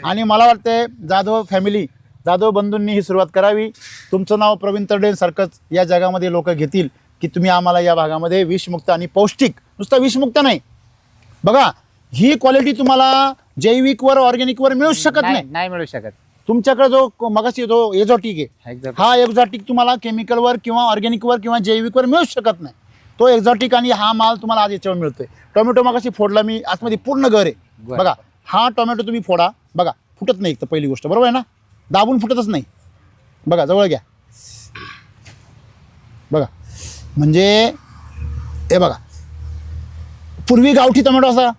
आणि मला वाटतंय जाधव फॅमिली, जाधव बंधूंनी ही सुरुवात करावी. तुमचं नाव प्रवीण तरडेंसारखंच या जगामध्ये लोक घेतील की तुम्ही आम्हाला या भागामध्ये विषमुक्त आणि पौष्टिक, नुसतं विषमुक्त नाही, बघा ही क्वालिटी तुम्हाला जैविकवर ऑर्गॅनिकवर मिळू शकत नाही. मिळू शकत. तुमच्याकडे जो मगाशी जो एक्झॉटिक आहे Exotic. हा एक्झॉटिक तुम्हाला केमिकलवर किंवा ऑर्गॅनिकवर किंवा जैविकवर मिळूच शकत नाही. तो एक्झॉटिक आणि हा माल तुम्हाला आज याच्यावर मिळतोय. टोमॅटो मगाशी फोडला मी, आतमध्ये पूर्ण घर आहे बर. बघा. हा टोमॅटो तुम्ही फोडा बघा, फुटत नाही. एक तर पहिली गोष्ट बरोबर आहे ना, दाबून फुटतच नाही. बघा जवळ घ्या बघा, म्हणजे हे बघा, पूर्वी गावठी टोमॅटो असा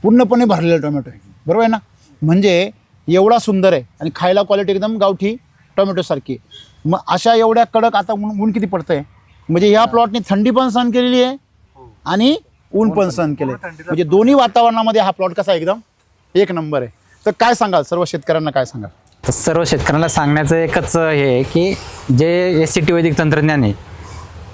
पूर्णपणे भरलेला टोमॅटो आहे बरोबर आहे ना. म्हणजे एवढा सुंदर आहे आणि खायला क्वालिटी एकदम गावठी टोमॅटोसारखी आहे. मग अशा एवढ्या कडक, आता ऊन किती पडतं आहे, म्हणजे या प्लॉटने थंडी पण सहन केलेली आहे आणि ऊन पण सहन केलं आहे. म्हणजे दोन्ही वातावरणामध्ये हा प्लॉट कसा एकदम एक नंबर आहे. तर काय सांगाल सर्व शेतकऱ्यांना, काय सांगाल? तर सर्व शेतकऱ्यांना सांगण्याचं एकच हे आहे की जे SCT वैदिक तंत्रज्ञान आहे,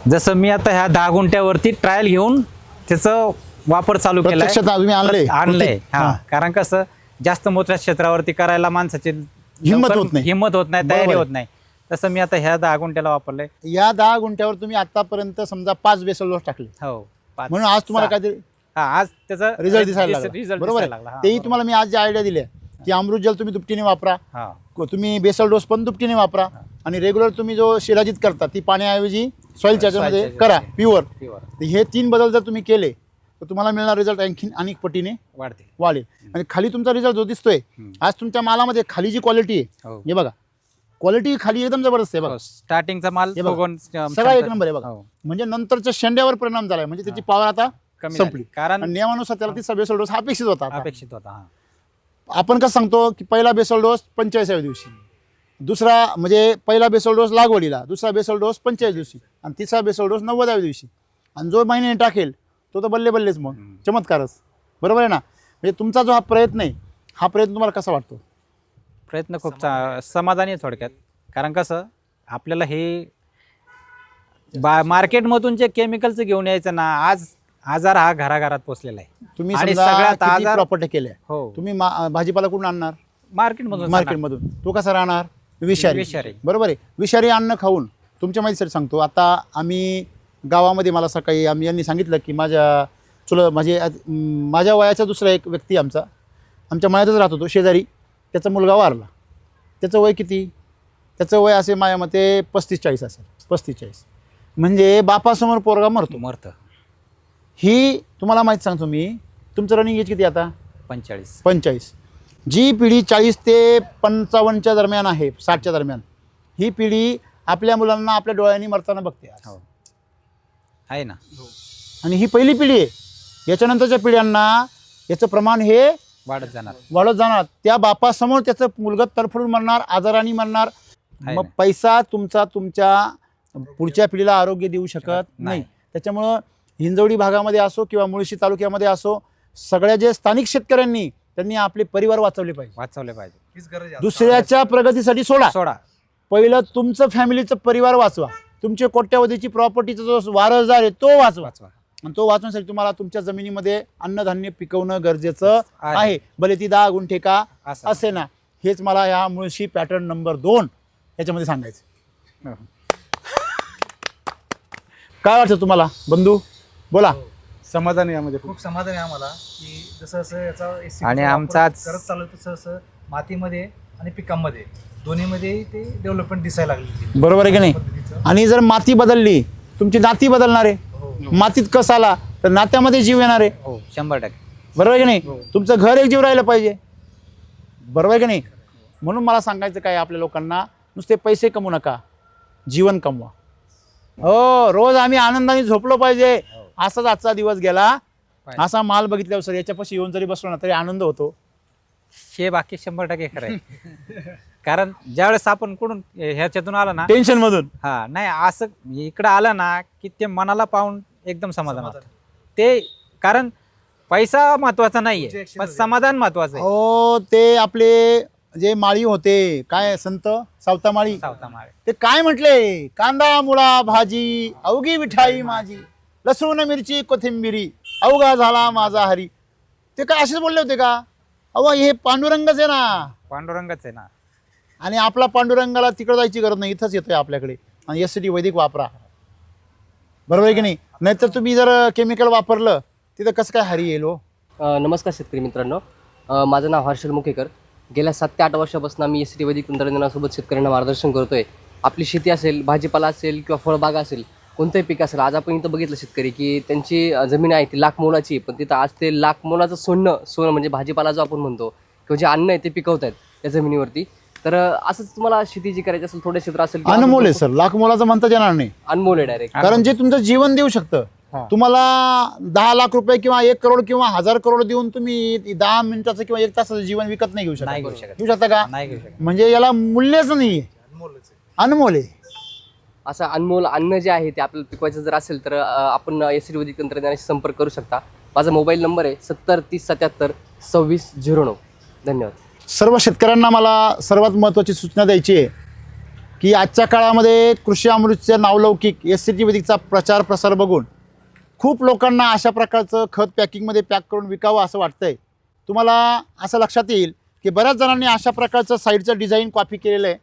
जसं मी आता ह्या 10 गुंठ्यावरती ट्रायल घेऊन त्याचं वापर चालू केला प्रत्यक्षात तुम्ही आणलंय? हा. कारण कसं जास्त मोठ्या क्षेत्रावरती करायला माणसाची हिंमत लवकर होत नाही. हिंमत होत नाही, बरोबर तयारी आहे. होत नाही. तसं मी आता ह्या 10 गुंठ्याला वापरलंय. या 10 गुंठ्यावर तुम्ही आतापर्यंत समजा 5 बेसल डोस टाकले, हो 5, म्हणून आज तुम्हाला 6. काहीतरी हा, आज त्याचा रिझल्ट दिसायला result लागला बरोबर दिसायला आहे. लागला. हा, तेही बरोबर. तुम्हाला मी आज जे आयडिया दिली की अमृत जल तुम्ही दुपटीने वापरा, हा. तुम्ही बेसल डोस पण दुपटीने वापरा आणि रेग्युलर तुम्ही जो शिलाजीत करता ती पाण्याऐवजी सॉइल चार्जरमध्ये charger करा मध्ये. प्युअर. Pure. हे 3 बदल जर तुम्ही केले तर तुम्हाला मिळणार रिझल्ट आणखीन अनेक पटीने वाढते. वाढेल. आणि खाली तुमचा रिझल्ट जो दिसतोय आज तुमच्या मालामध्ये, खाली जी क्वालिटी आहे हो. हे बघा, क्वालिटी खाली एकदम जबरदस्त आहे बघा. स्टार्टिंगचा माल हे बघा. फुगवून, सगळा एक नंबर आहे बघा. हो. म्हणजे नंतरच्या शेंड्यावर परिणाम झालाय, म्हणजे त्याची पॉवर आता कमी संपली. झाली. कारण आणि नियमानुसार त्याला तिसरा बेसल डोस हा अपेक्षित होता आता. अपेक्षित होता. हा. आपण कसं सांगतो की पहिला बेसल डोस 45व्या दिवशी, दुसरा म्हणजे पहिला बेसल डोस लागवडीला, दुसरा बेसल डोस 45 दिवशी आणि तिसरा बेसल डोस 90व्या दिवशी. आणि जो महिन्याने टाकेल तो तर बल्ले बल्लेच, मग चमत्कारच बरोबर आहे ना. म्हणजे तुमचा जो हा प्रयत्न आहे, हा प्रयत्न तुम्हाला कसा वाटतो? प्रयत्न खूप समाधानी आहे थोडक्यात. कारण कसं आपल्याला हे मार्केटमधून जे केमिकलचं घेऊन यायचं ना, आज आजार हा घराघरात पोचलेला आहे. तुम्ही आणि समजा सगळ्यात किती आजार प्रॉपर्टी केल्या, हो तुम्ही भाजीपाला कुठून आणणार? मार्केटमधून मार्केटमधून. तो कसा राहणार? विषारी. विषारी. बरोबर आहे. विषारी अन्न खाऊन तुमच्या माहितीसाठी सांगतो, आता आम्ही गावामध्ये, मला सकाळी यांनी सांगितलं की माझ्या वयाचा दुसरा एक व्यक्ती आमच्या मळ्यातच राहत होतो शेजारी, त्याचा मुलगा वारला. त्याचं वय किती? त्याचं वय असे माझ्या मते 35-40 असेल, 35-40. म्हणजे बापासमोर पोरगा मरतो. ही तुम्हाला माहीत सांगतो मी, तुमचं रनिंग एज किती आता? 45. जी पिढी 40 ते 55च्या दरम्यान आहे, 60च्या दरम्यान, ही पिढी आपल्या मुलांना आपल्या डोळ्यांनी मरताना बघते आज. हो. आहे ना. आणि ही पहिली पिढी आहे. याच्यानंतरच्या पिढ्यांना याचं प्रमाण हे वाढत जाणार. त्या बापासमोर त्याचं मुलगा तरफडून मरणार, आजाराने मरणार. आहे मग ना. पैसा तुमच्या पुढच्या पिढीला आरोग्य देऊ शकत नाही. त्याच्यामुळं हिंजवडी भागामध्ये असो किंवा मुळशी तालुक्यामध्ये असो, सगळ्या जे स्थानिक शेतकऱ्यांनी त्यांनी आपले परिवार वाचवले पाहिजे. हीच गरज आहे. दुसऱ्याच्या प्रगतीसाठी सोडा, पहिलं तुमचं फॅमिलीचं परिवार वाचवा. तुमच्या कोट्यावधीची प्रॉपर्टीचा जो वारसदार आहे तो वाचवा. आणि तो वाचवण्यासाठी तुम्हाला तुमच्या जमिनीमध्ये अन्नधान्य पिकवणं गरजेचं आहे, भले ती 10 गुंठे का असे ना. हेच मला या मुळशी पॅटर्न नंबर 2 याच्यामध्ये सांगायचं. काय वाटतं तुम्हाला बंधू? बोला. समाधान आहे यामध्ये. खूप समाधान आहे आम्हाला की जसं जसं याचा SCT आणि चा वापर आमचा आज- करत चालू तसं तसं मातीमध्ये आणि पिकांमध्ये दोन्हीमध्ये ते डेव्हलपमेंट दिसायला लागली. बरोबर आहे की नाही? पद्धतीचं. आणि जर माती बदलली, तुमची नाती बदलणार आहे. मातीत कस आला तर नात्यामध्ये जीव येणार आहे. हो 100%. बरोबर आहे की नाही? तुमचं घर एक जीव राहिलं पाहिजे. बरोबर आहे की नाही? म्हणून मला सांगायचं काय आपल्या लोकांना, नुसते पैसे कमवू नका, जीवन कमवा. हो, रोज आम्ही आनंदाने झोपलो पाहिजे. असाच आजचा दिवस गेला, असा माल बघितल्यावर सर याच्यापाशी येऊन जरी बसलो ना तरी आनंद होतो. हे बाकी 100% खरं आहे. कारण ज्यावेळेस आपण कुठून ह्याच्यातून आला ना, टेन्शन मधून हा नाही असं इकडं आलं ना की ते मनाला पाहून एकदम समाधान होतं. ते कारण पैसा महत्वाचा नाहीये, पण समाधान महत्वाचं आहे. हो, ते आपले जे माळी होते, काय संत सावतामाळी, सावतामाळे. ते काय म्हटले? कांदा मुळा भाजी अवघी मिठाई माझी, लसूण मिरची कोथिंबिरी अवघा झाला माझा हरी. ते काय असेच बोलले होते का? अहो, हे पांडुरंगच आहे ना. पांडुरंगच आहे ना. आणि आपला पांडुरंगाला तिकडे जायची गरज नाही, इथंच येतोय आपल्याकडे. आणि SCT वैदिक वापरा. बरोबर आहे की नाही? नाहीतर तुम्ही जर केमिकल वापरलं तिथं कसं काय हरी येईल हो? नमस्कार शेतकरी मित्रांनो, माझं नाव हर्षल मुखेकर. गेल्या 7 ते 8 वर्षापासून आम्ही SCT वैदिक तंत्रज्ञानासोबत शेतकऱ्यांना मार्गदर्शन करतोय. आपली शेती असेल, भाजीपाला असेल किंवा फळबागा असेल, कोणतंही पीक असेल. आज आपण इथं बघितलं शेतकरी की त्यांची जमीन आहे ती लाख मोलाची, पण तिथं आज ते लाख मोलाचं सोनं म्हणजे भाजीपाला जो आपण म्हणतो किंवा जे अन्न आहे ते पिकवत आहेत त्या जमिनीवरती. तर असंच तुम्हाला शेती जी करायची असेल, थोडे क्षेत्र असेल, अनमोल आहे सर, लाख मोलाचं म्हणता येणार नाही. अनमोल आहे डायरेक्ट. कारण जे तुमचं जीवन देऊ शकतं, तुम्हाला 10 लाख रुपये किंवा 1 करोड किंवा 1000 करोड देऊन तुम्ही 10 मिनिटाचं किंवा 1 तासाचं जीवन विकत नाही घेऊ शकत. घेऊ शकता का? नाही घेऊ शकत. म्हणजे याला मूल्यच नाही, अनमोल आहे. असं अनमोल अन्न जे आहे ते आपल्याला पिकवायचं जर असेल तर आपण SCT वैदिक तंत्रज्ञानाशी संपर्क करू शकता. माझा मोबाईल नंबर आहे 70 30 77 26 09. धन्यवाद. सर्व शेतकऱ्यांना मला सर्वात महत्त्वाची सूचना द्यायची आहे की आजच्या काळामध्ये कृषी अमृतचे नावलौकिक SCT वैदिकचा प्रचार प्रसार बघून खूप लोकांना अशा प्रकारचं खत पॅकिंगमध्ये पॅक करून विकावं असं वाटतंय. तुम्हाला असं लक्षात येईल की बऱ्याच जणांनी अशा प्रकारचं साईडचं डिझाईन कॉपी केलेलं आहे.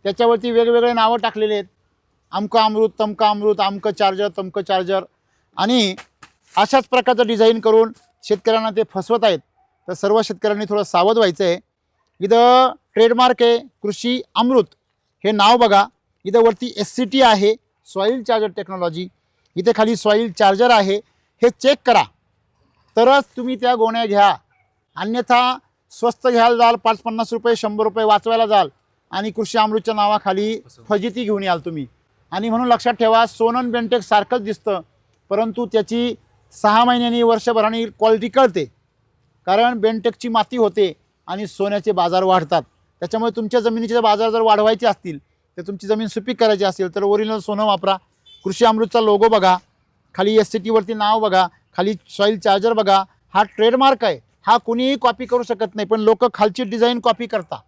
त्याच्यावरती वेगवेगळे नावं टाकलेले आहेत, अमकं अमृत, तमकं अमृत, अमकं चार्जर, तमकं चार्जर, आणि अशाच प्रकारचं डिझाईन करून शेतकऱ्यांना ते फसवत आहेत. तर सर्व शेतकऱ्यांनी थोडं सावध व्हायचं आहे. इथं ट्रेडमार्क आहे कृषी अमृत, हे नाव बघा. इथं वरती SCT आहे, सॉईल चार्जर टेक्नॉलॉजी. इथे खाली सॉईल चार्जर आहे, हे चेक करा तरच तुम्ही त्या गोण्या घ्या. अन्यथा स्वस्त घ्यायला जाल, 5-50 रुपये 100 रुपये वाचवायला जाल आणि कृषी अमृतच्या नावाखाली फजिती घेऊन याल तुम्ही. आणि म्हणून लक्षात ठेवा, सोनन बेंटेक्स सारखंच दिसतं, परंतु त्याची 6 महिन्यांनी वर्षभराने क्वालिटी कळते. कारण बेंटेक्सची माती होते आणि सोन्याचे बाजार वाढतात. त्याच्यामुळे तुमच्या जमिनीचे बाजार जर वाढवायचे असतील, तर तुमची जमीन सुपीक करायची असेल तर ओरिजिनल सोनं वापरा. कृषी अमृतचा लोगो बघा, खाली SCT वरती नाव बघा, खाली सॉईल चार्जर बघा. हा ट्रेडमार्क आहे, हा कुणीही कॉपी करू शकत नाही, पण लोक खालची डिझाईन कॉपी करता,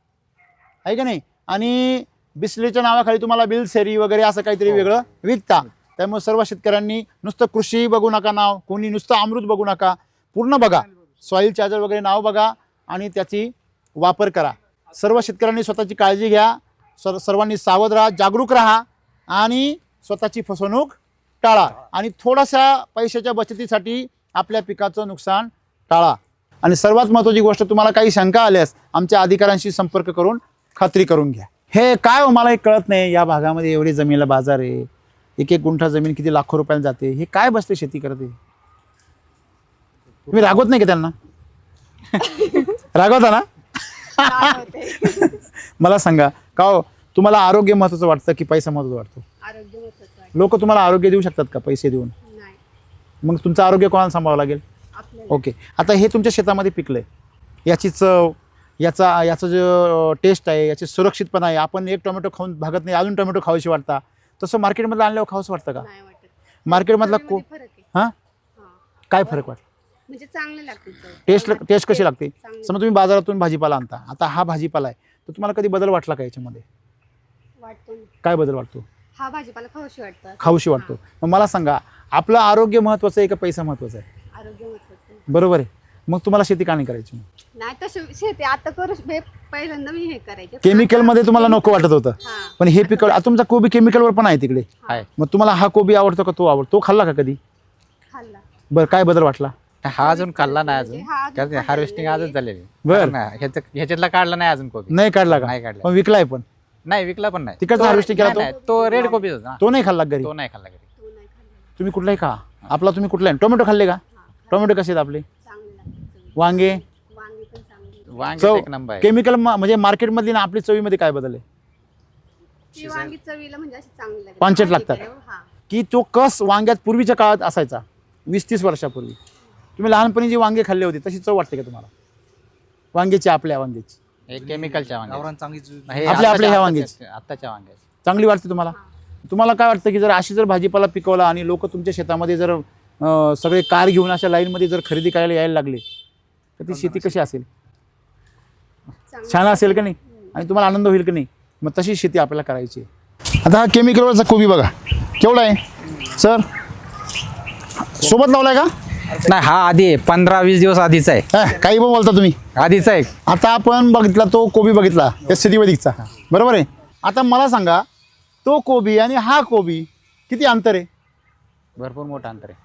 आहे का नाही. आणि बिस्लेच्या नावाखाली तुम्हाला बिल सेरी वगैरे असं काहीतरी वेगळं विकता. त्यामुळे सर्व शेतकऱ्यांनी नुसतं कृषी बघू नका नाव, कोणी नुसतं अमृत बघू नका, पूर्ण बघा, सॉईल चार्जर वगैरे नाव बघा आणि त्याची वापर करा. सर्व शेतकऱ्यांनी स्वतःची काळजी घ्या, सर्वांनी सावध राहा, जागरूक राहा आणि स्वतःची फसवणूक टाळा. आणि थोड्याशा पैशाच्या बचतीसाठी आपल्या पिकाचं नुकसान टाळा. आणि सर्वात महत्त्वाची गोष्ट, तुम्हाला काही शंका आल्यास आमच्या अधिकाऱ्यांशी संपर्क करून खात्री करून घ्या. हे काय हो, मला एक कळत नाही, या भागामध्ये एवढी जमिनीला बाजार आहे, 1-1 गुंठा जमीन किती लाखो रुपयाला जाते, हे काय बसते शेती करते. तुम्ही रागवत नाही का त्यांना? रागवता ना? मला सांगा का हो, तुम्हाला आरोग्य महत्त्वाचं वाटतं की पैसा महत्त्वाचा वाटतो? आरोग्य महत्त्वाचं आहे. लोक तुम्हाला आरोग्य देऊ शकतात का पैसे देऊन? नाही, मग तुमचं आरोग्य कोणाला सांभाळावं लागेल? आपल्याला. ओके, आता हे तुमच्या शेतामध्ये पिकलं आहे, याची चव, याचा जो टेस्ट आहे, याची सुरक्षितपणा आहे. आपण एक टोमॅटो खाऊन भागत नाही, अजून टोमॅटो खाऊशी वाटता. तसं मार्केटमधलं आणल्यावर खाऊसं वाटतं का? नाही वाटत. मार्केटमधला चवीमध्ये फरक आहे. हां, हां. काय फरक वाटतं? म्हणजे चांगले लागते चव. टेस्ट कशी लागते? चांगली. समजा तुम्ही बाजारातून भाजीपाला आणता, आता हा भाजीपाला आहे, तर तुम्हाला कधी बदल वाटला का याच्यामध्ये? वाटतो ना. काय बदल वाटतो? हा भाजीपाला खाऊशी वाटतं. खाऊशी वाटतो. मग मला सांगा, आपलं आरोग्य महत्त्वाचं आहे का पैसा महत्त्वाचा आहे? हां, आरोग्य महत्त्वाचं आहे. बरोबर आहे. मग तुम्हाला शेती का नाही करायची? नाही तसं शेती आता करू पहिल्यांदा मी हे करायचे. केमिकलमध्ये तुम्हाला नको वाटत होतं, हां. पण हे पिकवलं. आता तुमचा कोबी केमिकलवर पण आहे तिकडे, आहे. मग तुम्हाला हा कोबी आवडतो का तो आवडतो? तो खाल्ला का कधी? खाल्ला. बरं, काय बदल वाटला? हा अजून खाल्ला नाही म्हणजे हा अजून अजून, खाल्लेला हार्वेस्टिंग नाही. आजच झालेली. बरं. ह्याच्यातला काढला नाही अजून कोबी. नाही काढला का? नाही काढला. पण विकलाय पण? नाही विकला पण नाही. तिकडचा तो- harvesting केला नाही, तो? नाही, तो रेड कोबी होता ना. तो नाही खाल्ला घरी? तो नाही खाल्ला घरी. तो नाही खाल्ला. तुम्ही कुठलाही खा, आपला तुम्ही कुठला टोमॅटो खाल्ले का? टोमॅटो कसे आहेत आपले? चांगले लागते चव. वांगे? वांगी पण चांगली. वांगे चव एक नंबर आहे. केमिकल म्हणजे मार्केटमधली ना आपली चवीमध्ये काय बदल आहे? ती वांगी चवीला म्हणजे अशी चांगली लागते. पांचट लागतात. हां. की तो कस वांग्यात पूर्वीच्या काळात असायचा, 20-30 वर्षापूर्वी, तुम्ही लहानपणी जी वांगे खाल्ले होते तशी चव वाटते का तुम्हाला? वांग्याची, आपल्या वांग्याची, हे केमिकलच्या वांगे. आपल्या ह्या वांग्याची आत्ताच्या वांग्याची चांगली वाटते तुम्हाला? तुम्हाला काय वाटतं की जर अशी जर भाजीपाला पिकवला आणि लोक तुमच्या शेतामध्ये जर सगळे कार घेऊन अशा लाईनमध्ये जर खरेदी करायला यायला लागले, तर ती शेती कशी असेल? चांगली. छान असेल का नाही? आणि तुम्हाला आनंद होईल की नाही? मग तशी शेती आपल्याला करायची आहे. आता हा केमिकलवरचा कोबी बघा केवढा आहे सर, सोबत लावलाय का? नाही, हा आधी आहे, 15-20 दिवस आधीचा आहे. काही पण बोलता तुम्ही. आधीचा आहे. आता आपण बघितला तो कोबी बघितला SCT वैदिकचा, बरोबर आहे. आता मला सांगा, तो कोबी आणि हा कोबी किती अंतर आहे? भरपूर मोठं अंतर आहे.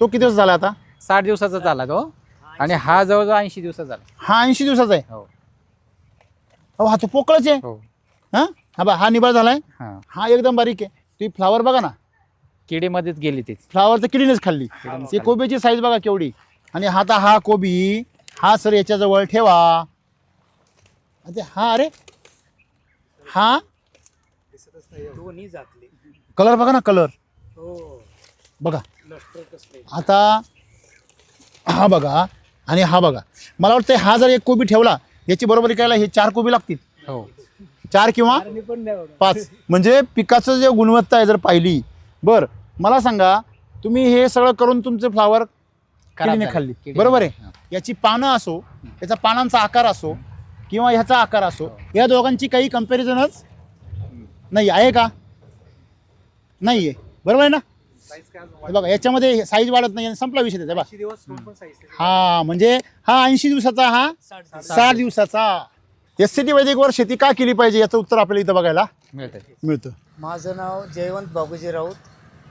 तो किती दिवस झाला आता? 60 दिवसाचा झाला तो, आणि हा जवळजवळ 80 दिवसाचा झाला. हा 80 दिवसाचा आहे. हो. अहो हा तो पोकळच आहे. हो हा निबाळ झालाय. हा हा एकदम बारीक आहे. ती फ्लावर बघा ना, किडीमध्येच गेली ती. फ्लावर तर किडीनेच खाल्ली. ती कोबीची साईज बघा केवढी. आणि आता हा कोबी हा सर याच्याजवळ ठेवा. हा अरे हा दोन्ही जातले. कलर बघा ना, कलर हो बघा. लष्कर कसले. आता हा बघा आणि हा बघा. मला वाटतं हा जर एक कोबी ठेवला याची बरोबरी करायला हे 4 कोबी लागतील. हो 4 किंवा मी पण नाही एवढं. 5. म्हणजे पिकाचं जे गुणवत्ता आहे जर पाहिली. बरं मला सांगा, तुम्ही हे सगळं करून तुमचे फ्लावर किडीने झाले. खाल्ली, किडीने. बरोबर आहे. याची पानं असो, याचा पानांचा आकार असो किंवा ह्याचा आकार असो, या दोघांची काही कंपॅरिझनच नाही आहे का? नाही आहे, बरोबर आहे ना. हे बघा याच्यामध्ये साईज वाढत नाही आणि संपला विषय त्याचा. बघा हा म्हणजे हा 80 दिवसाचा, हा 60 दिवसाचा. SCT वैदिकवर शेती का केली पाहिजे याचं उत्तर आपल्याला इथं बघायला मिळतं. माझं नाव जयवंत बाबूजी राऊत.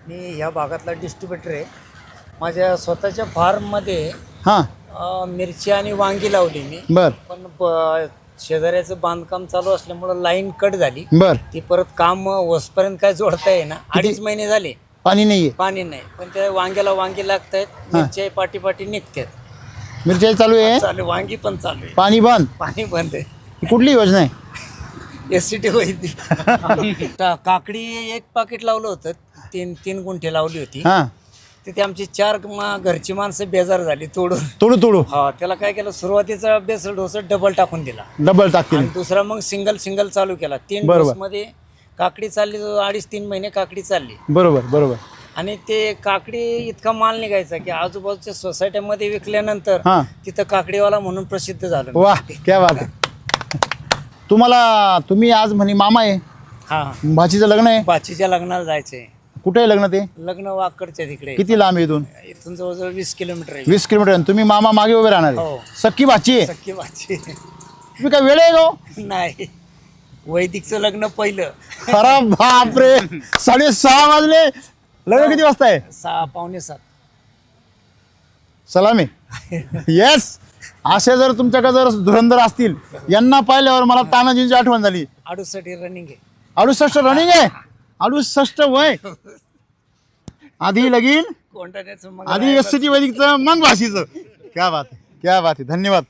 मी ह्या भागातला डिस्ट्रीब्युटर आहे. माझ्या स्वतःच्या फार्ममध्ये हां मिरची आणि वांगी लावली मी. बर पण शेजाऱ्याचं बांधकाम चालू असल्यामुळं लाईन कट झाली. बर. ती परत काम होसपर्यंत काय जोडता येईना. 2.5 महिने झाले पाणी नाहीये, पाणी नाही. पण त्या वांग्याला वांगी लागतायत, मिरच्या पाठी पाठी निघतात. मिरची चालू आहे, चालू वांगी पण चालू आहे. पाणी बंद. पाणी बंद आहे. ही कुठली योजना आहे? SCT वैदिक. काकडी 1 पाकिट लावलं होतं. 3 गुंठे लावली होती. हां तिथे आमची 4 घरची माणसं बेजार झाली तोडून. तोडू हा त्याला काय केलं, सुरुवातीचा बेसल डोस डबल टाकून दिला डबल टाकतील. आणि दुसरा मग सिंगल चालू केला. 3 बरोबर. डोस मध्ये काकडी चालली. 2.5-3 महिने काकडी चालली. बरोबर बरोबर. आणि ते काकडी इतका माल निघायचा की आजूबाजूच्या सोसायटीमध्ये विकल्यानंतर हां तिथं काकडीवाला म्हणून प्रसिद्ध झालं. वा क्या बात आहे. तुम्ही आज म्हणे मामा आहे, हा भाचीचं लग्न आहे. बाचीच्या लग्नाला जायचंय. कुठे आहे लग्न ते? लग्न वाकडच्या तिकडे. किती लांब आहे इथून? इथून जवळजवळ 20 किलोमीटर आहे. 20 किलोमीटर. आणि तुम्ही मामा मागे उभे राहणार आहे. हो. सख्खी भाची आहे. सख्खी बाची. तुम्ही काय वेळ आहे गो? नाही, वैदिकचं लग्न पहिलं. अरे बापरे, 6:30 वाजले. लग्न किती वाजता आहे? 6 पावणे 7. सलामी. येस. असे जर तुमच्याकडे जर धुरंधर असतील, यांना पाहिल्यावर मला तानाजींची आठवण झाली. 68 रनिंग आहे. 68 रनिंग आहे. 68 वय. आधी लगीन, कोंडाण्याचं मग आधी SCT वैदिकचं, मग भाषीचं. क्या बात आहे, क्या बात आहे. धन्यवाद.